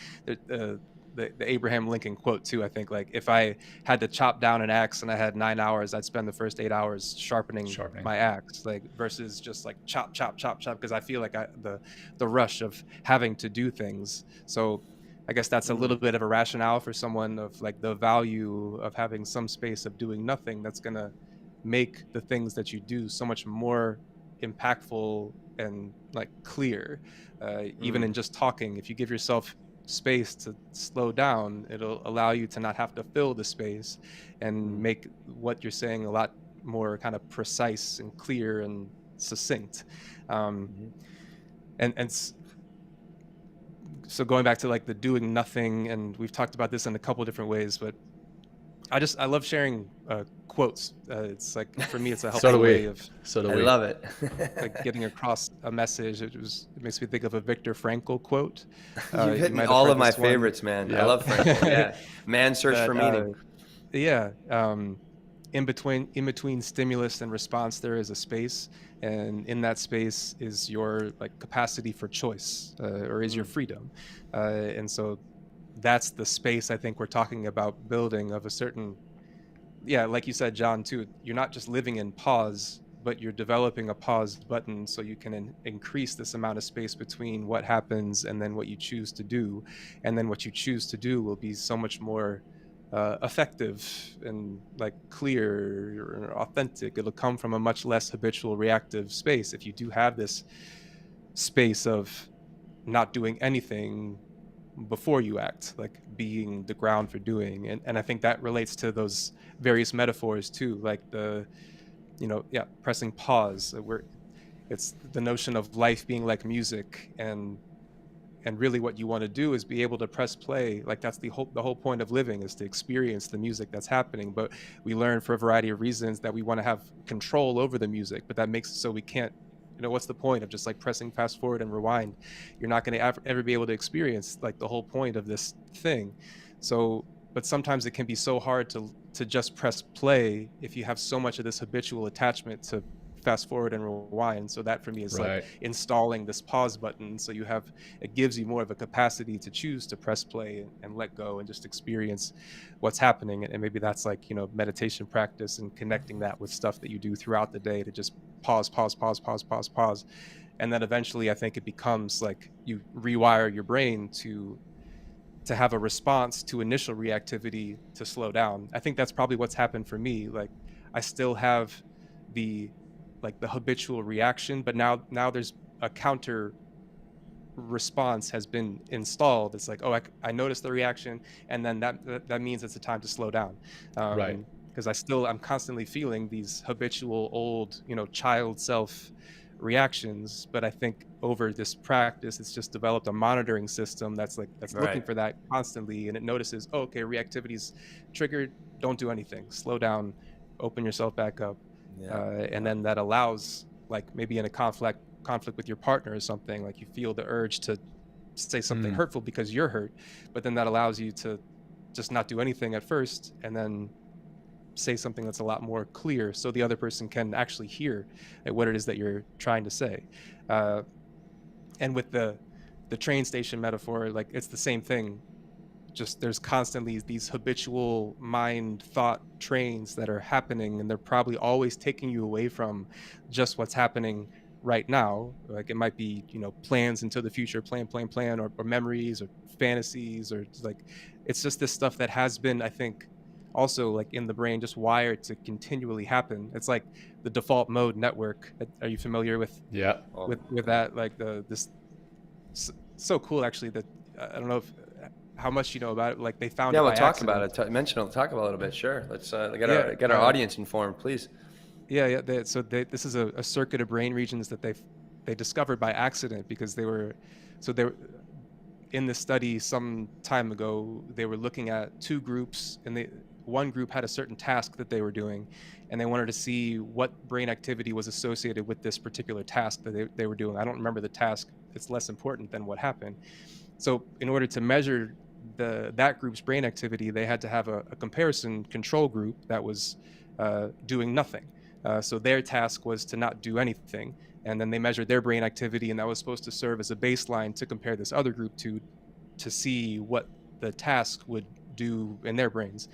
The Abraham Lincoln quote too, I think, like, if I had to chop down an axe and I had 9 hours, I'd spend the first 8 hours sharpening my axe, like, versus just like chop, chop, chop, chop, because I feel like the rush of having to do things. So I guess that's a little bit of a rationale for someone of like the value of having some space of doing nothing that's gonna make the things that you do so much more impactful and like clear. Even in just talking, if you give yourself space to slow down, it'll allow you to not have to fill the space and make what you're saying a lot more kind of precise and clear and succinct. So going back to like the doing nothing, and we've talked about this in a couple different ways, but I love sharing quotes. It's like, for me, it's a helpful way of
I love it.
like getting across a message. It makes me think of a Viktor Frankl quote.
You've hit all of my favorites, man. Yep. I love Frankl. Yeah, Man's Search for Meaning.
In between stimulus and response, there is a space, and in that space is your like capacity for choice, or is your freedom, and so that's the space I think we're talking about building, of a certain, like you said, John, too. You're not just living in pause, but you're developing a pause button so you can increase this amount of space between what happens and then what you choose to do, and then what you choose to do will be so much more effective and like clear or authentic. It'll come from a much less habitual reactive space if you do have this space of not doing anything before you act, like being the ground for doing. And I think that relates to those various metaphors too, like pressing pause, where it's the notion of life being like music, and and really what you want to do is be able to press play. Like that's the whole point of living, is to experience the music that's happening. But we learn for a variety of reasons that we want to have control over the music, but that makes it so we can't, what's the point of just like pressing fast forward and rewind? You're not going to ever be able to experience like the whole point of this thing. So, but sometimes it can be so hard to just press play if you have so much of this habitual attachment to fast forward and rewind. So that for me is
Right.
like installing this pause button, so it gives you more of a capacity to choose to press play and let go and just experience what's happening. And maybe that's like, meditation practice and connecting that with stuff that you do throughout the day, to just pause. And then eventually I think it becomes like you rewire your brain to have a response to initial reactivity to slow down. I think that's probably what's happened for me. Like I still have the habitual reaction, but now there's a counter response has been installed. It's like, oh, I noticed the reaction, and then that means it's a time to slow down.
Right.
Because I'm constantly feeling these habitual old, child self reactions. But I think over this practice, it's just developed a monitoring system that's looking
Right.
for that constantly, and it notices, oh, okay, reactivity's triggered, don't do anything, slow down, open yourself back up. And then that allows, like maybe in a conflict with your partner or something, like you feel the urge to say something hurtful because you're hurt, but then that allows you to just not do anything at first and then say something that's a lot more clear, so the other person can actually hear what it is that you're trying to say. And with the train station metaphor, like it's the same thing. Just there's constantly these habitual mind thought trains that are happening, and they're probably always taking you away from just what's happening right now. Like it might be, plans into the future, plan, or memories or fantasies, or like it's just this stuff that has been, I think, also like in the brain, just wired to continually happen. It's like the default mode network. Are you familiar with
Yeah.
with that? Like this so cool actually, that I don't know if how much you know about it. Like they found it
We'll
by
talk
accident.
about it. Talk about it a little bit. Sure. Let's get
Yeah,
our audience informed, please.
Yeah. This is a circuit of brain regions that they discovered by accident, because they were in this study some time ago. They were looking at two groups, and one group had a certain task that they were doing, and they wanted to see what brain activity was associated with this particular task that they were doing. I don't remember the task. It's less important than what happened. So in order to measure that group's brain activity, they had to have a comparison control group that was doing nothing. So their task was to not do anything. And then they measured their brain activity, and that was supposed to serve as a baseline to compare this other group to see what the task would do in their brains.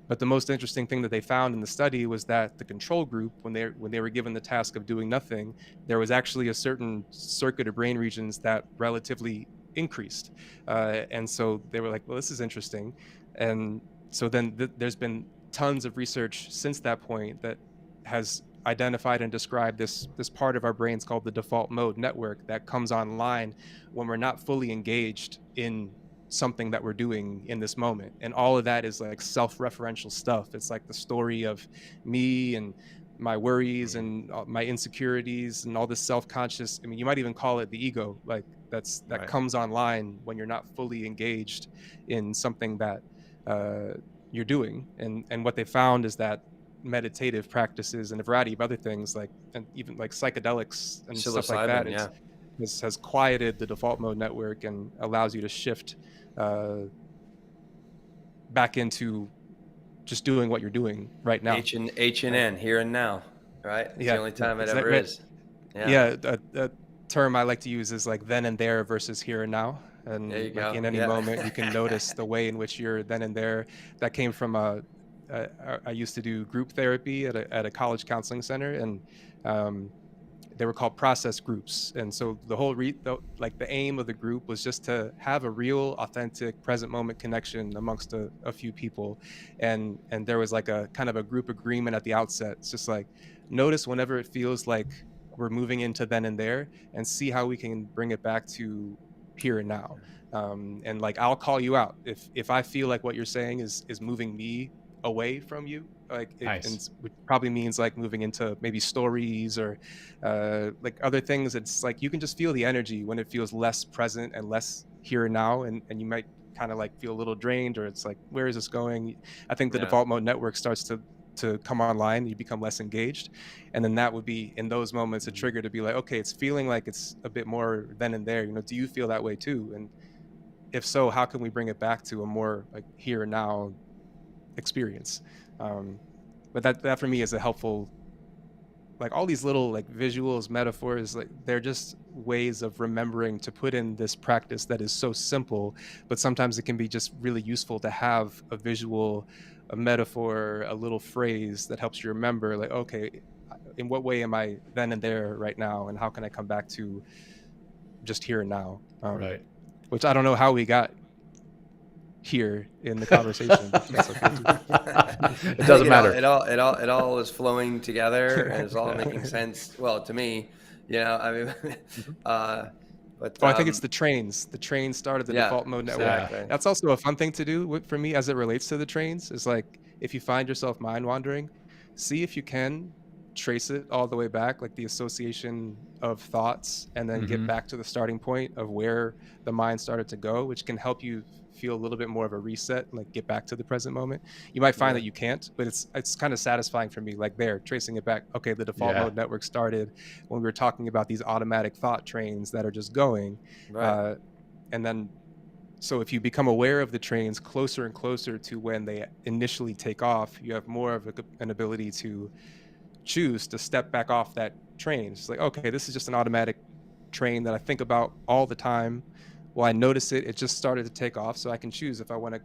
But the most interesting thing that they found in the study was that the control group, when they were given the task of doing nothing, there was actually a certain circuit of brain regions that relatively increased. And so they were like, well, this is interesting. And so then there's been tons of research since that point that has identified and described this part of our brains called the default mode network that comes online when we're not fully engaged in something that we're doing in this moment. And all of that is like self-referential stuff. It's like the story of me and my worries and my insecurities and all this self-conscious, I mean, you might even call it the ego, like that comes online when you're not fully engaged in something that you're doing. And what they found is that meditative practices and a variety of other things, like, and even like psychedelics and stuff like that, has quieted the default mode network and allows you to shift back into just doing what you're doing right now.
H and N, here and now, right? It's the only time it ever is.
A term I like to use is like then and there versus here and now. And
there you go.
In any moment, you can notice the way in which you're then and there. That came from I used to do group therapy at a college counseling center, and they were called process groups. And so the whole the aim of the group was just to have a real, authentic, present moment connection amongst a few people. And there was like a kind of a group agreement at the outset. It's just like, notice whenever it feels like we're moving into then and there, and see how we can bring it back to here and now. And like, I'll call you out if I feel like what you're saying is moving me away from you, like
nice.
which probably means like moving into maybe stories or like other things. It's like you can just feel the energy when it feels less present and less here and now, and you might kind of like feel a little drained, or it's like, where is this going? I think the
Yeah.
default mode network starts to come online, you become less engaged, and then that would be in those moments a trigger to be like, okay, it's feeling like it's a bit more then and there, do you feel that way too? And if so, how can we bring it back to a more like here and now experience? But that for me is a helpful, like all these little like visuals, metaphors, like they're just ways of remembering to put in this practice that is so simple, but sometimes it can be just really useful to have a visual, a metaphor, a little phrase that helps you remember, like, okay, in what way am I then and there right now, and how can I come back to just here and now?
Right.
Which I don't know how we got here in the conversation. But that's okay.
It doesn't matter.
It all is flowing together, and it's all making sense. Well, to me, I mean, but
I think it's the trains. The trains started the default mode network.
Exactly.
That's also a fun thing to do for me as it relates to the trains. Is like, if you find yourself mind wandering, see if you can trace it all the way back, like the association of thoughts, and then get back to the starting point of where the mind started to go, which can help you feel a little bit more of a reset, like get back to the present moment. You might find that you can't, but it's kind of satisfying for me, like tracing it back. Okay, the default mode network started when we were talking about these automatic thought trains that are just going.
Right.
And then, so if you become aware of the trains closer and closer to when they initially take off, you have more of an ability to choose to step back off that train. It's like, okay, this is just an automatic train that I think about all the time. Well, I notice it just started to take off, so I can choose if I want to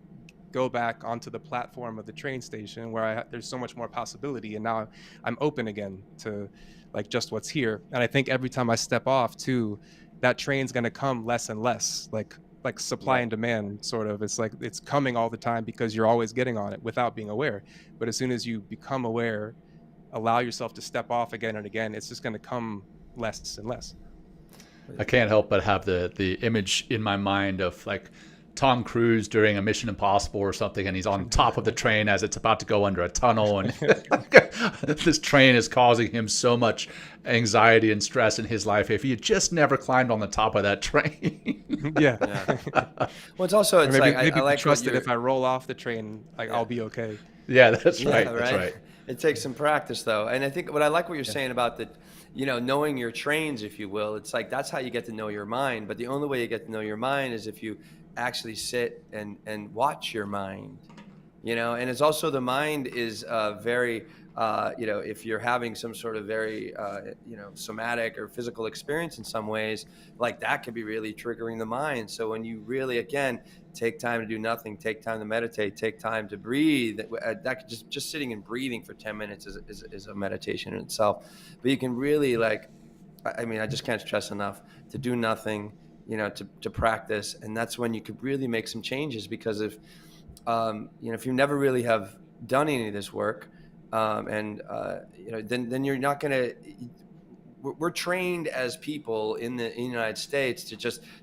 go back onto the platform of the train station where there's so much more possibility, and now I'm open again to like just what's here. And I think every time I step off too, that train's going to come less and less, like supply and demand sort of. It's like it's coming all the time because you're always getting on it without being aware. But as soon as you become aware, allow yourself to step off again and again, it's just going to come less and less.
I can't help but have the image in my mind of like Tom Cruise during a Mission Impossible or something, and he's on top of the train as it's about to go under a tunnel, and this train is causing him so much anxiety and stress in his life. If he had just never climbed on the top of that train.
Well, it's also
maybe
I like
trust that if I roll off the train, like I'll be okay.
Yeah, that's right. That's right.
It takes some practice though, and I think what I like what you're saying about the, knowing your trains, if you will. It's like that's how you get to know your mind. But the only way you get to know your mind is if you actually sit and watch your mind. And it's also, the mind is very if you're having some sort of very somatic or physical experience in some ways, like that can be really triggering the mind. So when you really, again, take time to do nothing, take time to meditate, take time to breathe, that could just sitting and breathing for 10 minutes is a meditation in itself. But you can really, like, I mean, I just can't stress enough to do nothing, to practice. And that's when you could really make some changes, because if you never really have done any of this work, then you're not going to, we're trained as people in the United States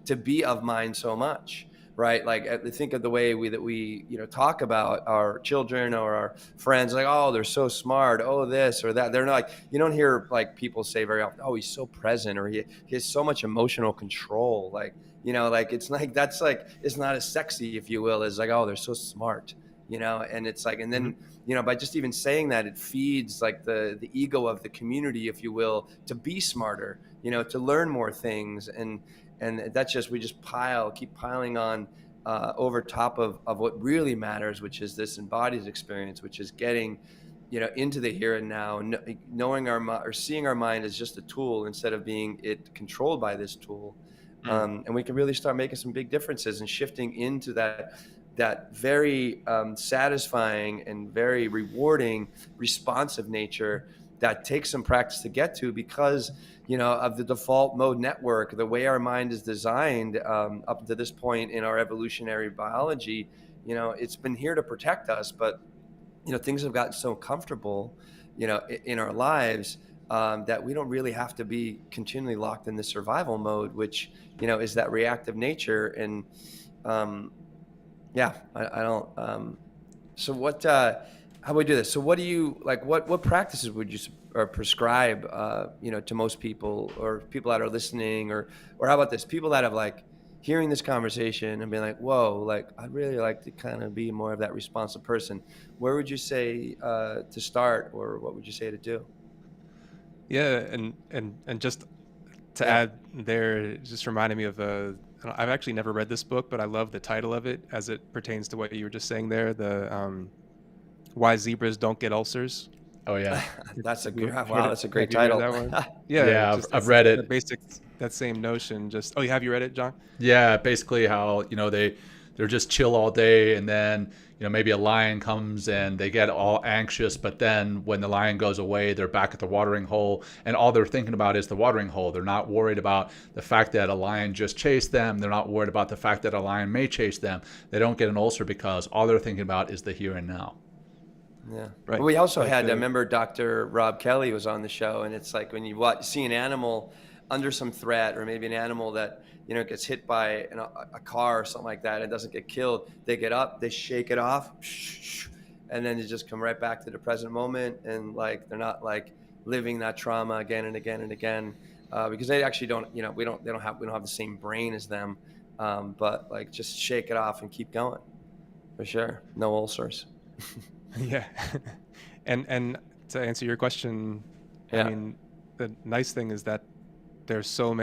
to be of mind so much, right? Like, think of the way we talk about our children or our friends, like, oh, they're so smart, oh, this or that. They're not, like, you don't hear like people say very often, oh, he's so present, or he has so much emotional control. Like, like, it's like, that's like, it's not as sexy, if you will, as like, oh, they're so smart, and it's like, and then, by just even saying that, it feeds like the ego of the community, if you will, to be smarter, to learn more things. And that's just, we just keep piling on over top of what really matters, which is this embodied experience, which is getting, into the here and now, knowing or seeing our mind as just a tool instead of being it controlled by this tool. And we can really start making some big differences and shifting into that very satisfying and very rewarding responsive nature that takes some practice to get to, because of the default mode network, the way our mind is designed up to this point in our evolutionary biology. It's been here to protect us, but things have gotten so comfortable in our lives that we don't really have to be continually locked in the survival mode, which is that reactive nature. And I don't. So what? How do we do this? So what do you like? What practices would you prescribe? To most people, or people that are listening, or how about this? People that have like, hearing this conversation and being like, whoa, like I'd really like to kind of be more of that responsive person, where would you say to start, or what would you say to do?
Yeah, and just to
Yeah.
add there, it just reminded me of I've actually never read this book, but I love the title of it as it pertains to what you were just saying there, the Why Zebras Don't Get Ulcers.
Oh yeah.
Wow, that's a great
Have you read
title.
that one? Yeah,
Yeah,
just
I've
it's
read
the
it.
basic, that same notion. Just have you read it, John?
Yeah, basically how, they're just chill all day, and then, maybe a lion comes and they get all anxious, but then when the lion goes away, they're back at the watering hole, and all they're thinking about is the watering hole. They're not worried about the fact that a lion just chased them. They're not worried about the fact that a lion may chase them. They don't get an ulcer because all they're thinking about is the here and now.
Yeah.
Right.
We also
Like
had, I
the
remember Dr. Rob Kelly was on the show, and it's like when you see an animal under some threat, or maybe an animal that, gets hit by a car or something like that, and doesn't get killed, they get up, they shake it off, and then they just come right back to the present moment. And like, they're not like living that trauma again and again and again, because they actually don't, we don't have the same brain as them. But like, just shake it off and keep going, for sure. No ulcers.
yeah. And to answer your question, I
Yeah.
mean, the nice thing is that there's so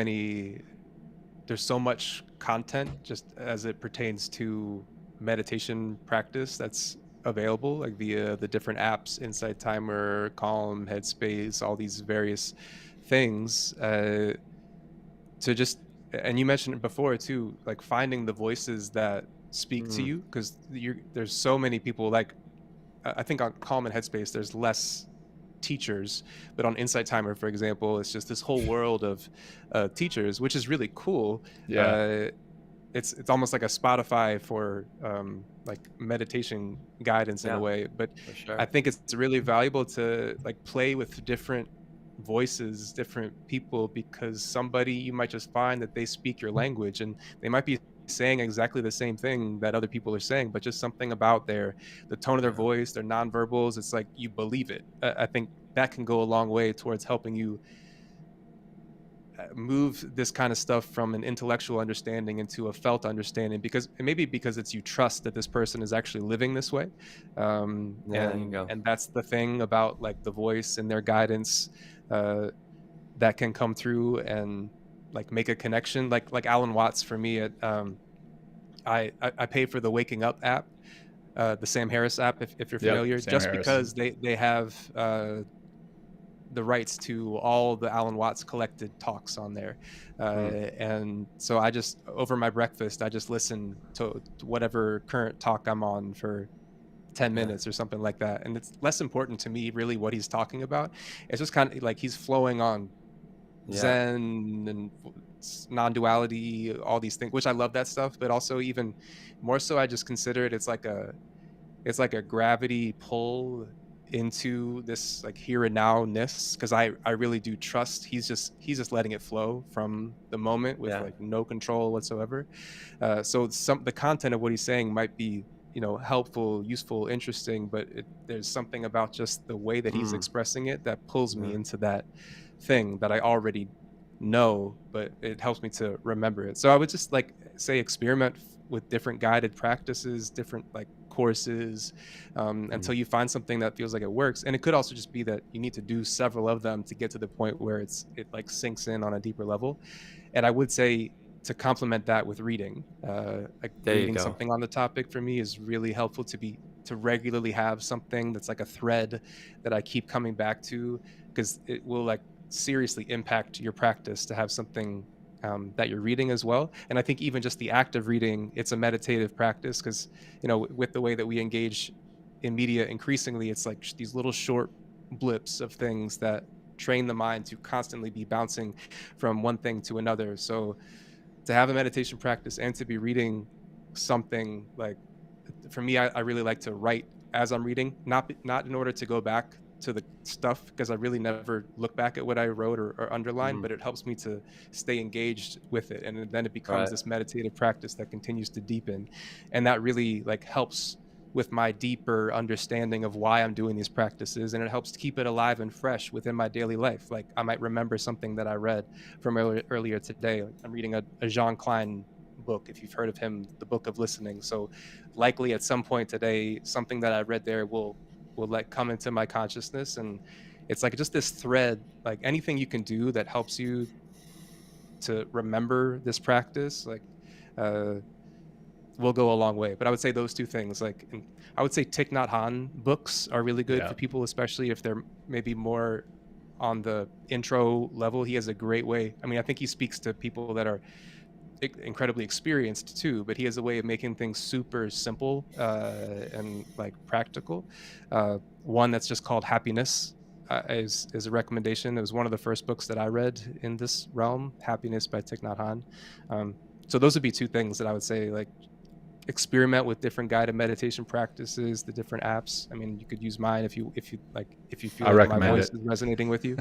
much content just as it pertains to meditation practice that's available, like via the different apps, Insight Timer, Calm, Headspace, all these various things, to just, and you mentioned it before too, like finding the voices that speak to
Mm.
you, because there's so many people, like I think on Calm and Headspace there's less teachers, but on Insight Timer, for example, it's just this whole world of teachers, which is really cool.
Yeah.
uh, it's almost like a Spotify for like meditation guidance in a
Yeah,
way, but
for sure.
I think it's really valuable to like play with different voices, different people, because somebody, you might just find that they speak your language, and they might be saying exactly the same thing that other people are saying, but just something about the tone of their
Yeah.
voice, their nonverbals, it's like you believe it. I think that can go a long way towards helping you move this kind of stuff from an intellectual understanding into a felt understanding, because maybe because it's, you trust that this person is actually living this way.
Yeah, there you go.
And that's the thing about like the voice and their guidance, uh, that can come through and like make a connection, like Alan Watts for me at I pay for the Waking Up app, the Sam Harris app, if you're
Yep.
familiar,
Sam
just
Harris.
because they have the rights to all the Alan Watts collected talks on there. And so I just, over my breakfast, I just listen to whatever current talk I'm on for 10
Yeah.
minutes or something like that. And it's less important to me really what he's talking about. It's just kind of like he's flowing on
Yeah.
Zen and non-duality, all these things, which I love that stuff, but also even more so, I just consider it, it's like a gravity pull into this like here and now-ness, because I really do trust he's just letting it flow from the moment with
Yeah.
like no control whatsoever. So the content of what he's saying might be, helpful, useful, interesting, but there's something about just the way that he's expressing it that pulls me into that thing that I already know, but it helps me to remember it. So I would just like say experiment with different guided practices, different like courses, until you find something that feels like it works. And it could also just be that you need to do several of them to get to the point where it like sinks in on a deeper level. And I would say to complement that with reading, like
There you
reading
go.
something on the topic for me is really helpful, to regularly have something that's like a thread that I keep coming back to, because it will like seriously impact your practice to have something that you're reading as well. And I think even just the act of reading, it's a meditative practice, because with the way that we engage in media increasingly, it's like these little short blips of things that train the mind to constantly be bouncing from one thing to another. So to have a meditation practice and to be reading something, like for me, I really like to write as I'm reading, not in order to go back to the stuff, because I really never look back at what I wrote or underlined, but it helps me to stay engaged with it. And then it becomes
Right.
this meditative practice that continues to deepen. And that really like helps with my deeper understanding of why I'm doing these practices. And it helps to keep it alive and fresh within my daily life. Like I might remember something that I read from earlier today. Like I'm reading a Jean Klein book. If you've heard of him, The Book of Listening. So likely at some point today, something that I read there will like come into my consciousness. And it's like just this thread, like anything you can do that helps you to remember this practice, like will go a long way. But I would say those two things, like, and I would say Thich Nhat Hanh books are really good for people, especially if they're maybe more on the intro level. He has a great way. I mean, I think he speaks to people that are incredibly experienced too, but he has a way of making things super simple and like practical. One that's just called Happiness is a recommendation. It was one of the first books that I read in this realm, Happiness by Thich Nhat Hanh. So those would be two things that I would say, like, experiment with different guided meditation practices, the different apps. I mean, you could use mine if you feel like my voice is resonating with you.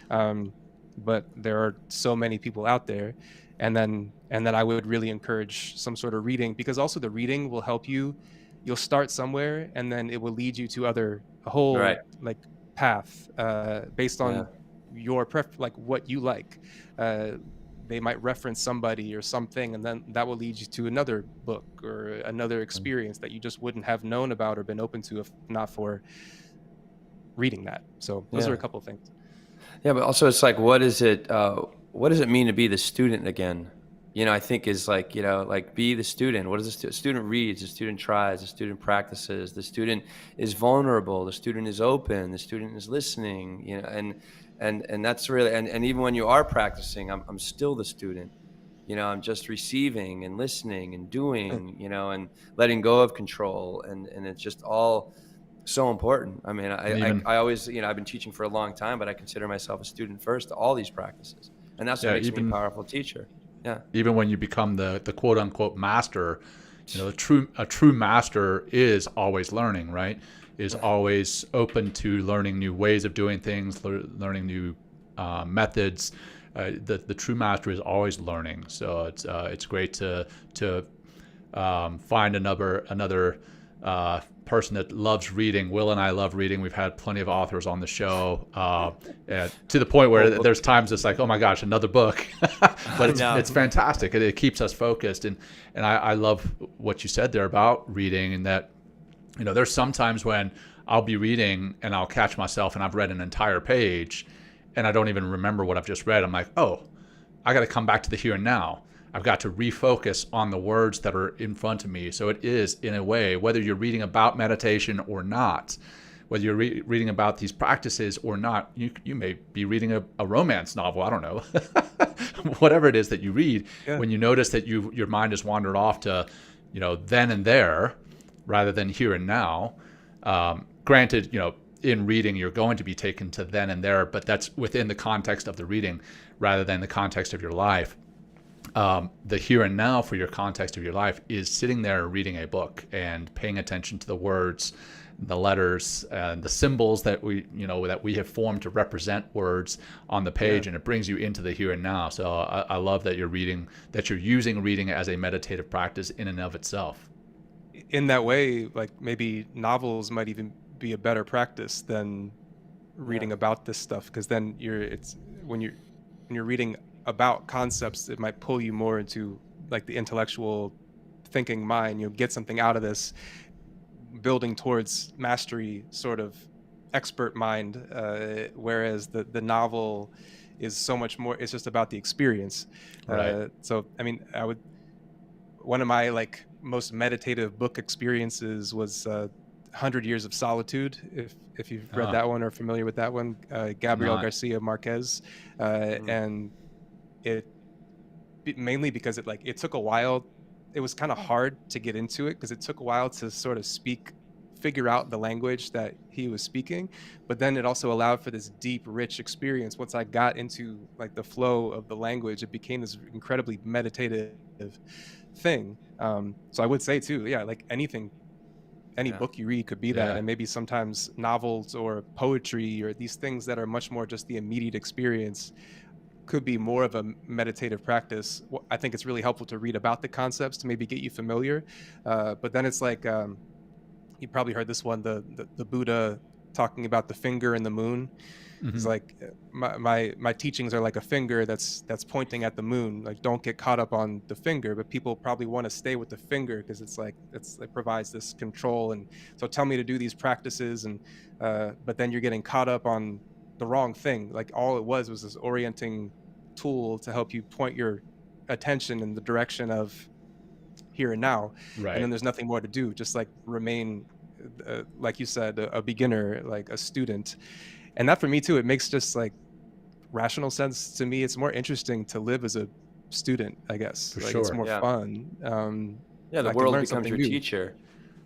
But there are so many people out there. And then I would really encourage some sort of reading, because also the reading will help you. You'll start somewhere and then it will lead you to a whole like path based on your like what you like. They might reference somebody or something, and then that will lead you to another book or another experience that you just wouldn't have known about or been open to if not for reading that. So those are a couple of things.
Yeah, but also it's like, what does it mean to be the student again? You know, I think is like, you know, like be the student. What does the student reads, the student tries, the student practices, the student is vulnerable, the student is open, the student is listening, you know, and that's really, and even when you are practicing, I'm still the student, you know, I'm just receiving and listening and doing, you know, and letting go of control. And it's just all so important. I mean, I always, you know, I've been teaching for a long time, but I consider myself a student first to all these practices. And that's what makes me a powerful teacher. Yeah.
Even when you become the quote unquote master, you know, a true master is always learning, right? Is always open to learning new ways of doing things, learning new methods. The true master is always learning. So it's great to find another person that loves reading. Will and I love reading. We've had plenty of authors on the show, to the point where there's times it's like, oh my gosh, another book. But it's fantastic. It keeps us focused. And I love what you said there about reading, and that, you know, there's sometimes when I'll be reading and I'll catch myself and I've read an entire page and I don't even remember what I've just read. I'm like, oh, I got to come back to the here and now. I've got to refocus on the words that are in front of me. So it is, in a way, whether you're reading about meditation or not, whether you're reading about these practices or not, you may be reading a romance novel, I don't know, whatever it is that you read. When you notice that your mind has wandered off to, you know, then and there rather than here and now. Granted, you know, in reading, you're going to be taken to then and there, but that's within the context of the reading rather than the context of your life. The here and now for your context of your life is sitting there reading a book and paying attention to the words, the letters, and the symbols that we have formed to represent words on the page, and it brings you into the here and now. So I love that you're using reading as a meditative practice in and of itself.
In that way, like maybe novels might even be a better practice than reading about this stuff, because then when you're reading about concepts, it might pull you more into like the intellectual thinking mind. You'll get something out of this, building towards mastery sort of expert mind, whereas the novel is so much more, it's just about the experience.
Right.
So I mean, one of my like most meditative book experiences was 100 Years of Solitude, if you've read that one or familiar with that one, Gabriel Garcia Marquez. And it mainly because it took a while. It was kind of hard to get into it because it took a while to sort of figure out the language that he was speaking, but then it also allowed for this deep, rich experience. Once I got into like the flow of the language, it became this incredibly meditative thing. So I would say too, like any book you read could be that. And maybe sometimes novels or poetry or these things that are much more just the immediate experience could be more of a meditative practice. I think it's really helpful to read about the concepts to maybe get you familiar. But then it's like, you probably heard this one, the Buddha talking about the finger and the moon. It's
Mhm.
like my teachings are like a finger that's pointing at the moon. Like, don't get caught up on the finger, but people probably want to stay with the finger because it's like it provides this control. And so tell me to do these practices, and but then you're getting caught up on the wrong thing. Like, all it was this orienting tool to help you point your attention in the direction of here and now, and then
Right.
there's nothing more to do. Just like remain, like you said, a beginner, like a student. And that, for me too, it makes just like rational sense to me. It's more interesting to live as a student, I guess.
For
Like, it's
sure.
more
Yeah.
fun.
Yeah, the
I can
world
learn
becomes
something
your
new.
teacher.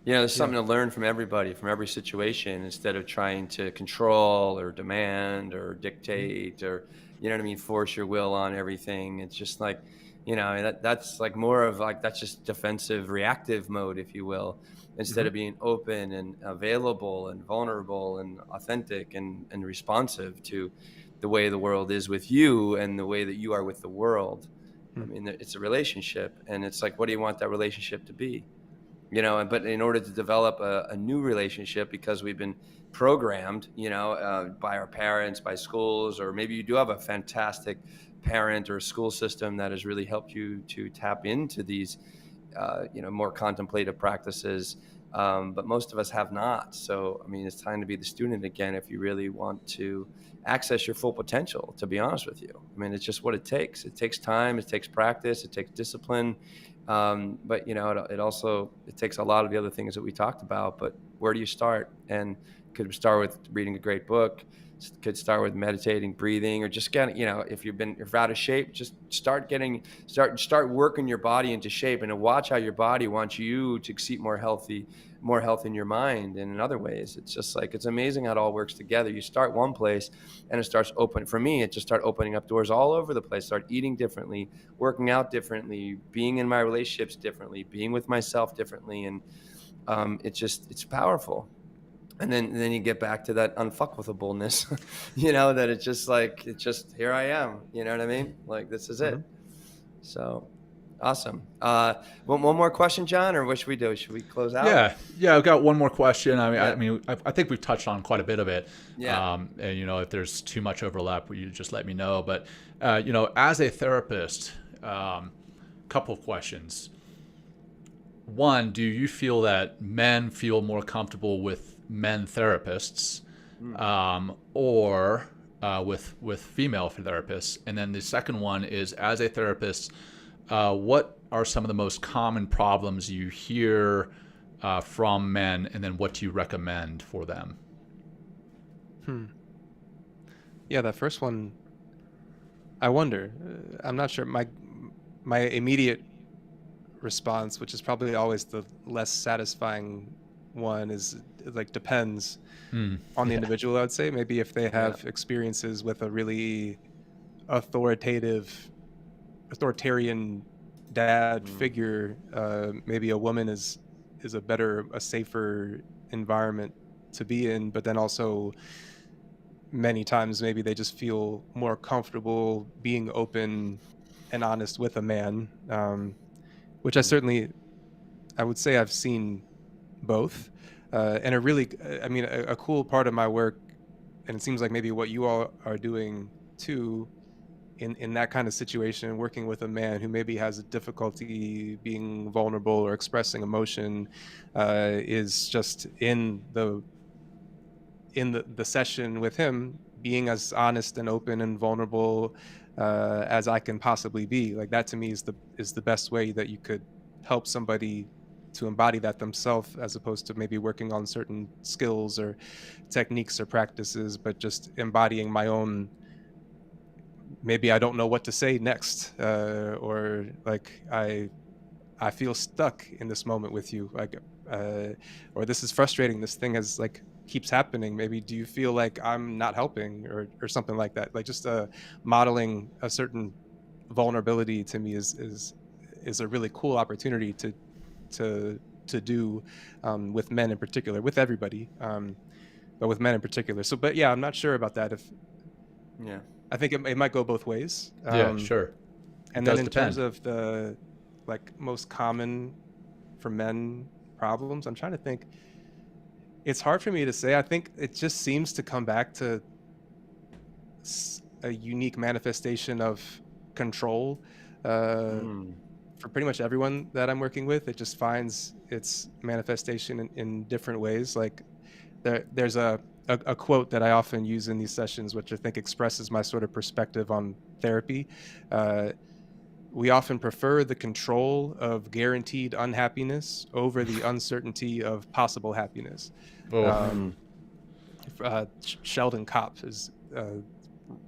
You know, there's
Yeah.
something to learn from everybody, from every situation, instead of trying to control or demand or
Mhm.
dictate or, you know what I mean, force your will on everything. It's just like, you know, that's like more of like, that's just defensive, reactive mode, if you will, instead
Mhm.
of being open and available and vulnerable and authentic and responsive to the way the world is with you and the way that you are with the world. I
Mm.
mean, it's a relationship, and it's like, what do you want that relationship to be? You know, but in order to develop a new relationship, because we've been programmed, you know, by our parents, by schools, or maybe you do have a fantastic parent or school system that has really helped you to tap into these, you know, more contemplative practices. But most of us have not. So, I mean, it's time to be the student again if you really want to access your full potential, to be honest with you. I mean, it's just what it takes. It takes time, it takes practice, it takes discipline. But, you know, it also, it takes a lot of the other things that we talked about, but where do you start? And could start with reading a great book, could start with meditating, breathing, or just getting, you know, if you're out of shape, just start working your body into shape, and to watch how your body wants you to seek more health in your mind and in other ways. It's just like, it's amazing how it all works together. You start one place and it starts open. For me, it just started opening up doors all over the place. Start eating differently, working out differently, being in my relationships differently, being with myself differently. And it's powerful. And then you get back to that unfuckwithableness, you know, that it's just like, it's just, here I am, you know what I mean? Like, this is it.
Mhm.
So awesome. One more question, John, or what should we do? Should we close out?
Yeah, yeah. I've got one more question. I mean,
Yeah.
I think we've touched on quite a bit of it.
Yeah.
And you know, if there's too much overlap, you just let me know. But you know, as a therapist, couple of questions. One, do you feel that men feel more comfortable with men therapists,
Mm.
or with female therapists? And then the second one is, as a therapist, what are some of the most common problems you hear from men, and then what do you recommend for them?
Hmm. Yeah, that first one, I wonder. I'm not sure. My immediate response, which is probably always the less satisfying one, is like, depends
Hmm.
on the
Yeah.
individual. I would say maybe if they
Yeah.
have experiences with a really authoritative, authoritarian dad
Mm.
figure, maybe a woman is a safer environment to be in. But then also, many times maybe they just feel more comfortable being open and honest with a man, which
Mm.
I would say I've seen both. And a really, I mean, a cool part of my work, and it seems like maybe what you all are doing too, in that kind of situation, working with a man who maybe has a difficulty being vulnerable or expressing emotion, is just in the session with him, being as honest and open and vulnerable as I can possibly be. Like, that to me is the best way that you could help somebody to embody that themselves, as opposed to maybe working on certain skills or techniques or practices, but just embodying my own. Maybe I don't know what to say next, or like, I feel stuck in this moment with you, like, uh, or this is frustrating. This thing has, like, keeps happening. Maybe do you feel like I'm not helping, or something like that? Like, just modeling a certain vulnerability to me is a really cool opportunity to to do, with men in particular, with everybody, but with men in particular. So, but yeah, I'm not sure about that. If
Yeah.
I think it might go both ways.
Yeah, sure. It
And then
does
in terms
depend.
of the, like, most common for men problems, I'm trying to think. It's hard for me to say. I think it just seems to come back to a unique manifestation of control.
Mm.
For pretty much everyone that I'm working with, it just finds its manifestation in different ways. Like there's a quote that I often use in these sessions, which I think expresses my sort of perspective on therapy. Uh, we often prefer the control of guaranteed unhappiness over the uncertainty of possible happiness.
Oh,
Um, Sheldon Kopp is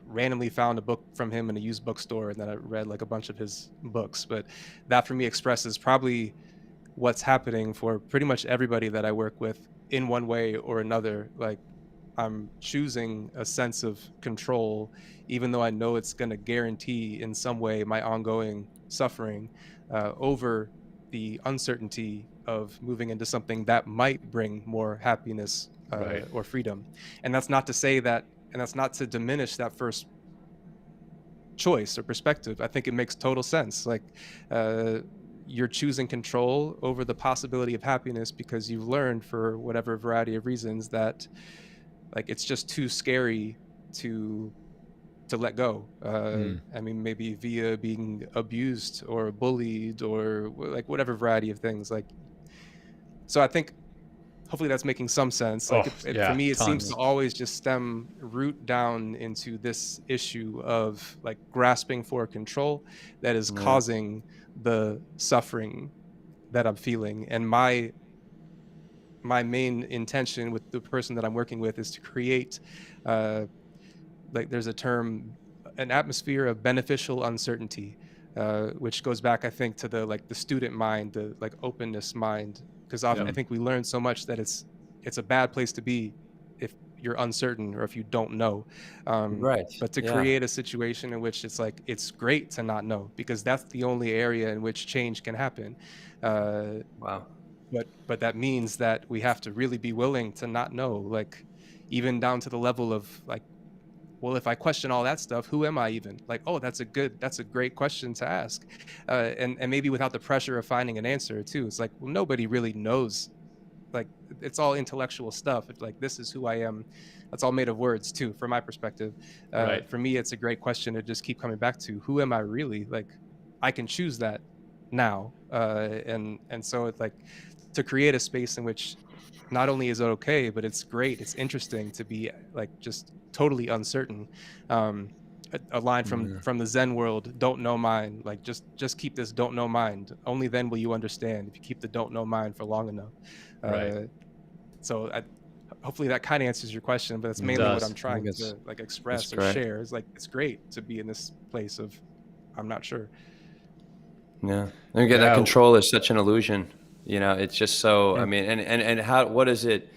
randomly found a book from him in a used bookstore, and then I read like a bunch of his books. But that for me expresses probably what's happening for pretty much everybody that I work with in one way or another. Like I'm choosing a sense of control, even though I know it's going to guarantee in some way my ongoing suffering, over the uncertainty of moving into something that might bring more happiness
right.
or freedom. And that's not to say that, and that's not to diminish that first choice or perspective. I think it makes total sense. Like you're choosing control over the possibility of happiness because you've learned, for whatever variety of reasons, that like it's just too scary to let go. I mean, maybe via being abused or bullied or like whatever variety of things. Like, so I think hopefully that's making some sense. Like
Oh,
for
yeah,
me, it seems to
tons.
always just stem root down into this issue of like grasping for control that is
Yeah.
causing the suffering that I'm feeling. And my main intention with the person that I'm working with is to create uh, like there's a term, an atmosphere of beneficial uncertainty, which goes back, I think, to the like the student mind, the like openness mind, because I
Yeah,
think we learn so much that it's a bad place to be if you're uncertain or if you don't know.
Right.
But to
Yeah.
create a situation in which it's like it's great to not know, because that's the only area in which change can happen. Uh,
Wow.
but that means that we have to really be willing to not know, like even down to the level of like, well, if I question all that stuff, who am I even? Like, oh, that's a great question to ask. And maybe without the pressure of finding an answer too. It's like, well, nobody really knows. Like it's all intellectual stuff. It's like, this is who I am. That's all made of words too, from my perspective.
right.
For me, it's a great question to just keep coming back to, who am I really? Like I can choose that now. And so it's like to create a space in which not only is it okay, but it's great, it's interesting to be like just totally uncertain. A line
Yeah.
from the Zen world, don't know mind, like just keep this don't know mind, only then will you understand if you keep the don't know mind for long enough.
Right.
uh, so hopefully that kind of answers your question, but that's
It
mainly what I'm
does.
I think
trying to like
that's
express or
great.
share, is like it's great to be in this place of I'm not sure.
Yeah. And again, that
Yeah.
control is such an illusion. It's just so, I
Yeah.
mean, and how, what is it?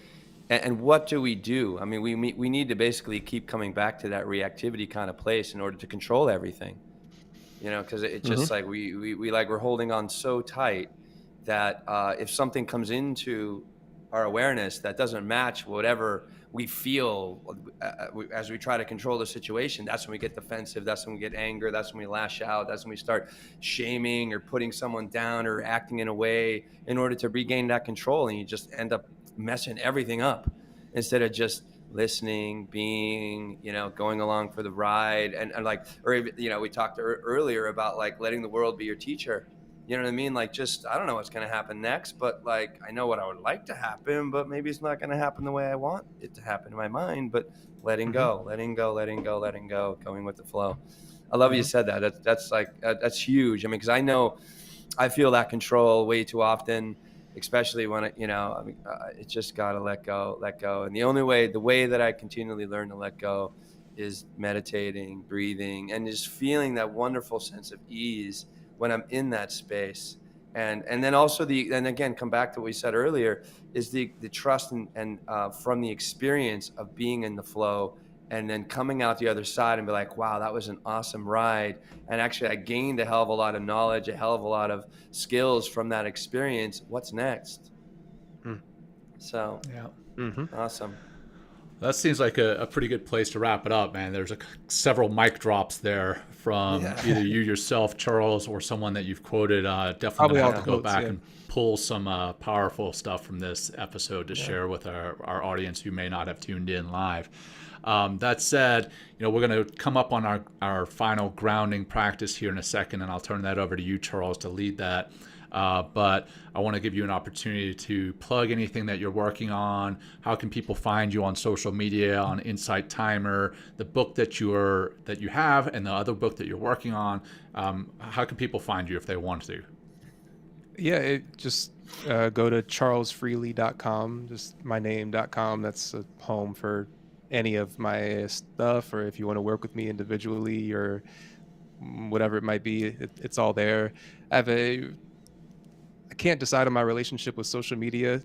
And what do we do? I mean, we need to basically keep coming back to that reactivity kind of place in order to control everything, because it's
Hmm.
just like we like we're holding on so tight that if something comes into our awareness that doesn't match whatever we feel as we try to control the situation, that's when we get defensive. That's when we get anger. That's when we lash out. That's when we start shaming or putting someone down or acting in a way in order to regain that control. And you just end up messing everything up instead of just listening, being, going along for the ride. And like, or, we talked earlier about like letting the world be your teacher. You know what I mean? Like, just, I don't know what's going to happen next, but like, I know what I would like to happen, but maybe it's not going to happen the way I want it to happen in my mind, but letting
Hmm.
go, letting go, letting go, letting go, going with the flow. I love you
Hmm.
said that. That's like, that's huge. I mean, cause I know I feel that control way too often, especially when I mean, it's just got to let go, let go. And the way that I continually learn to let go is meditating, breathing, and just feeling that wonderful sense of ease when I'm in that space. And then also and again, come back to what we said earlier, is the trust and from the experience of being in the flow and then coming out the other side and be like, wow, that was an awesome ride. And actually I gained a hell of a lot of knowledge, a hell of a lot of skills from that experience. What's next? So
Yeah.
Hmm.
awesome.
That seems like a pretty good place to wrap it up, man. There's several mic drops there from either you yourself, Charles, or someone that you've quoted. Definitely
Probably
gonna
all
have to go
quotes,
back
yeah.
and pull some powerful stuff from this episode to share with our audience who may not have tuned in live. That said, we're going to come up on our final grounding practice here in a second, and I'll turn that over to you, Charles, to lead that. But I want to give you an opportunity to plug anything that you're working on. How can people find you on social media, on Insight Timer, the book that you have, and the other book that you're working on? How can people find you if they want to?
Yeah, just go to charlesfreligh.com, just my name.com. That's a home for any of my stuff, or if you want to work with me individually or whatever it might be, it's all there. I can't decide on my relationship with social media.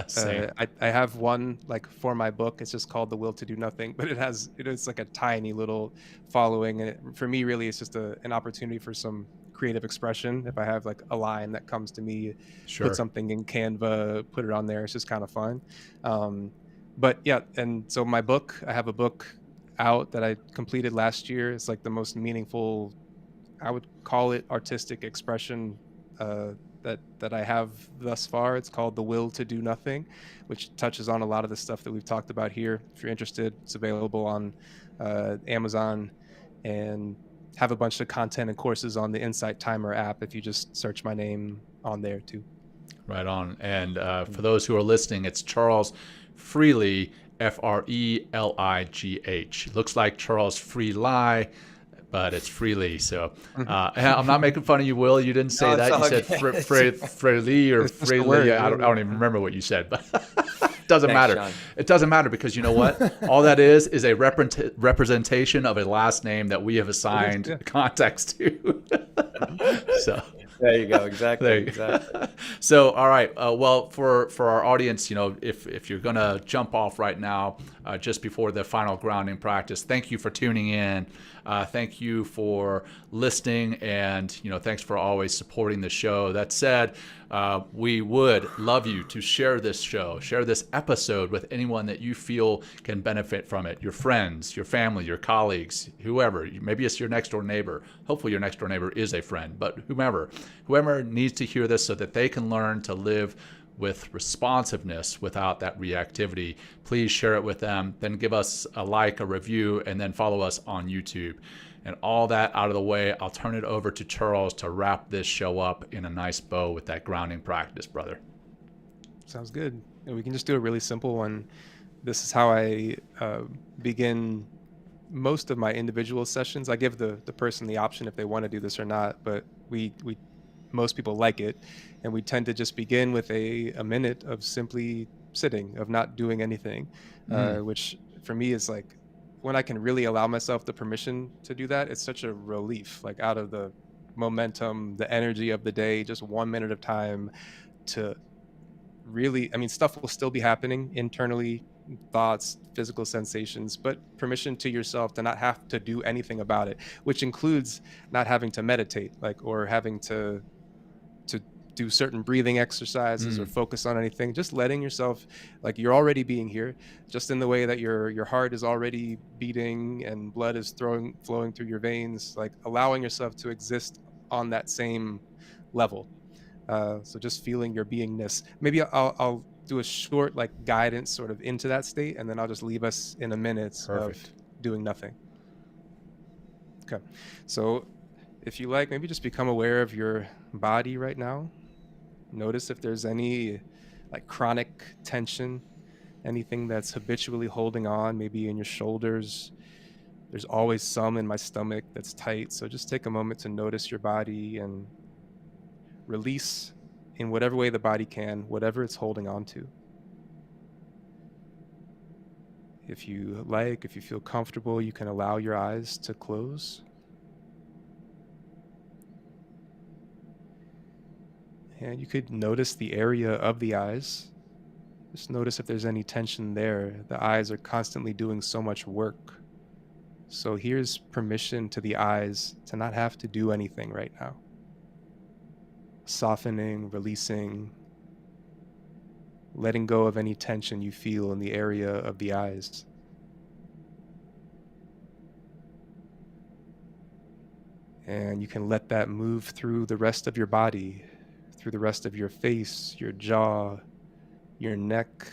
Same.
I have one like for my book. It's just called The Will to Do Nothing, but it is like a tiny little following. And for me, really, it's just an opportunity for some creative expression. If I have like a line that comes to me,
Sure.
put something in Canva, put it on there. It's just kind of fun. But yeah, and so my book, I have a book out that I completed last year. It's like the most meaningful, I would call it, artistic expression that I have thus far. It's called The Will to Do Nothing, which touches on a lot of the stuff that we've talked about here. If you're interested, it's available on Amazon, and have a bunch of content and courses on the Insight Timer app if you just search my name on there too.
Right on. And for those who are listening, it's Charles Freligh, Freligh. Looks like Charles Freligh, but it's Freligh. So I'm not making fun of you, Will. You didn't say that. You said Freligh or Freligh. I don't even remember what you said, but it doesn't matter.
Sean.
It doesn't matter because you know what? All that is a representation of a last name that we have assigned context to. So.
There you go. Exactly.
So, all right. Well, for our audience, if you're gonna jump off right now, just before the final grounding practice, thank you for tuning in. Thank you for listening, and thanks for always supporting the show. That said, we would love you to share this show, share this episode with anyone that you feel can benefit from it. Your friends, your family, your colleagues, whoever. Maybe it's your next door neighbor. Hopefully your next door neighbor is a friend, but whoever needs to hear this so that they can learn to live with responsiveness without that reactivity. Please share it with them, then give us a like, a review, and then follow us on YouTube. And all that out of the way, I'll turn it over to Charles to wrap this show up in a nice bow with that grounding practice, brother.
Sounds good. And we can just do a really simple one. This is how I begin most of my individual sessions. I give the person the option if they want to do this or not, but we most people like it, and we tend to just begin with a minute of simply sitting, of not doing anything, which for me is like, when I can really allow myself the permission to do that, it's such a relief, like out of the momentum, the energy of the day, just 1 minute of time to really, stuff will still be happening internally, thoughts, physical sensations, but permission to yourself to not have to do anything about it, which includes not having to meditate, or having to do certain breathing exercises or focus on anything. Just letting yourself, you're already being here, just in the way that your heart is already beating and blood is flowing through your veins, allowing yourself to exist on that same level. So just feeling your beingness. Maybe I'll do a short guidance sort of into that state, and then I'll just leave us in a minute of doing nothing. Okay. So if you like, maybe just become aware of your body right now. Notice if there's any chronic tension, anything that's habitually holding on, maybe in your shoulders. There's always some in my stomach that's tight. So just take a moment to notice your body and release in whatever way the body can, whatever it's holding on to. If you feel comfortable, you can allow your eyes to close. And you could notice the area of the eyes. Just notice if there's any tension there. The eyes are constantly doing so much work. So here's permission to the eyes to not have to do anything right now. Softening, releasing, letting go of any tension you feel in the area of the eyes. And you can let that move through the rest of your body, through the rest of your face, your jaw, your neck,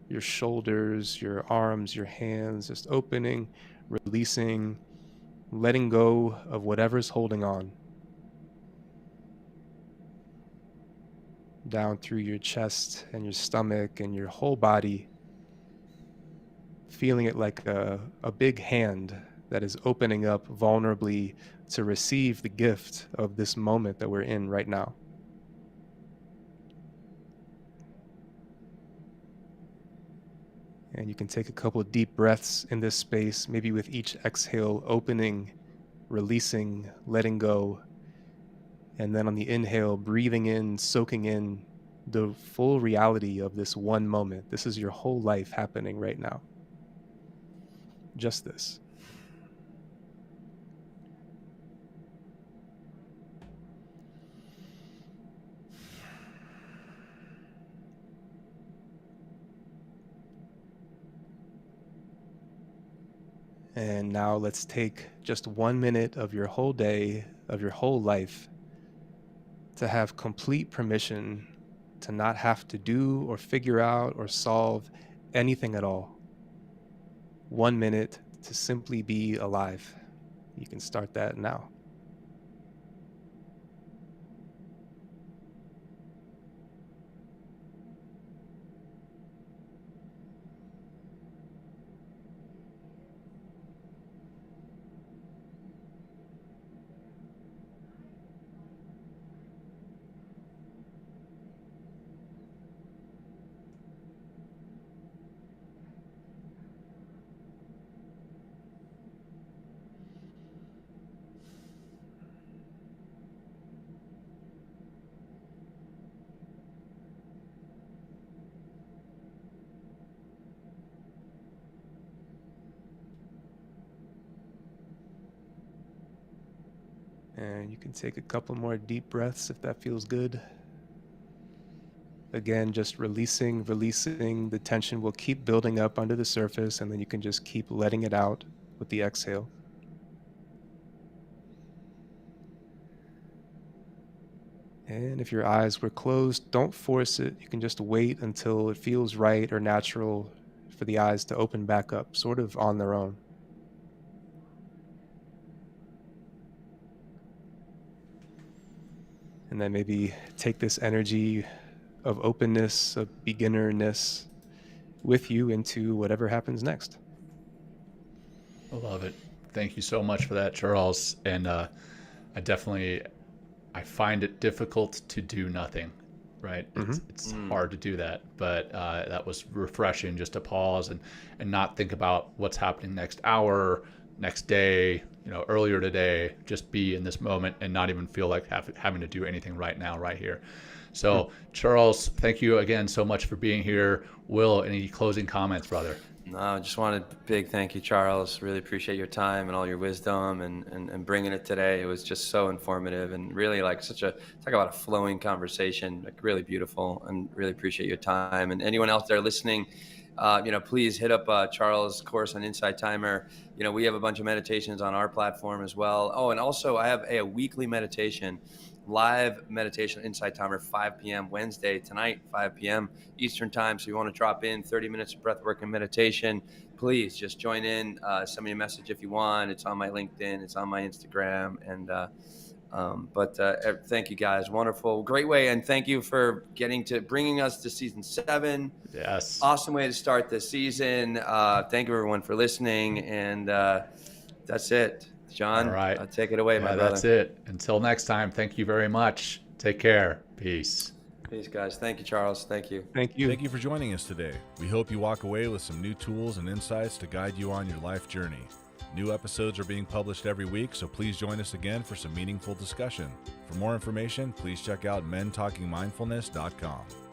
your shoulders, your arms, your hands, just opening, releasing, letting go of whatever's holding on. Down through your chest and your stomach and your whole body, feeling it like a big hand that is opening up vulnerably to receive the gift of this moment that we're in right now. And you can take a couple of deep breaths in this space, maybe with each exhale, opening, releasing, letting go. And then on the inhale, breathing in, soaking in the full reality of this one moment. This is your whole life happening right now. Just this. And now let's take just 1 minute of your whole day, of your whole life, to have complete permission to not have to do or figure out or solve anything at all. 1 minute to simply be alive. You can start that now. And you can take a couple more deep breaths if that feels good. Again, just releasing. The tension will keep building up under the surface, and then you can just keep letting it out with the exhale. And if your eyes were closed, don't force it. You can just wait until it feels right or natural for the eyes to open back up, sort of on their own. And then maybe take this energy of openness, of beginnerness with you into whatever happens next.
I love it. Thank you so much for that, Charles. And I find it difficult to do nothing, right? It's hard to do that, but that was refreshing just to pause and not think about what's happening next hour, next day, earlier today, just be in this moment and not even feel like having to do anything right now, right here. So Charles, thank you again so much for being here. Will, any closing comments, brother?
No, I just wanted a big thank you, Charles. Really appreciate your time and all your wisdom and bringing it today. It was just so informative and really talk about a flowing conversation, really beautiful, and really appreciate your time. And anyone else there listening, please hit up Charles' course on Insight Timer. We have a bunch of meditations on our platform as well. Oh, and also I have a weekly meditation, live meditation, Insight Timer, 5 p.m. Wednesday tonight, 5 p.m. Eastern time. So you want to drop in 30 minutes of breath work and meditation, please just join in. Send me a message if you want. It's on my LinkedIn. It's on my Instagram. And thank you guys. Wonderful. Great way. And thank you for bringing us to season 7.
Yes.
Awesome way to start this season. Thank you everyone for listening. And that's it. John,
all right.
Take it away, my brother.
That's it. Until next time, thank you very much. Take care. Peace.
Peace, guys. Thank you, Charles. Thank you.
Thank you.
Thank you for joining us today. We hope you walk away with some new tools and insights to guide you on your life journey. New episodes are being published every week, so please join us again for some meaningful discussion. For more information, please check out mentalkingmindfulness.com.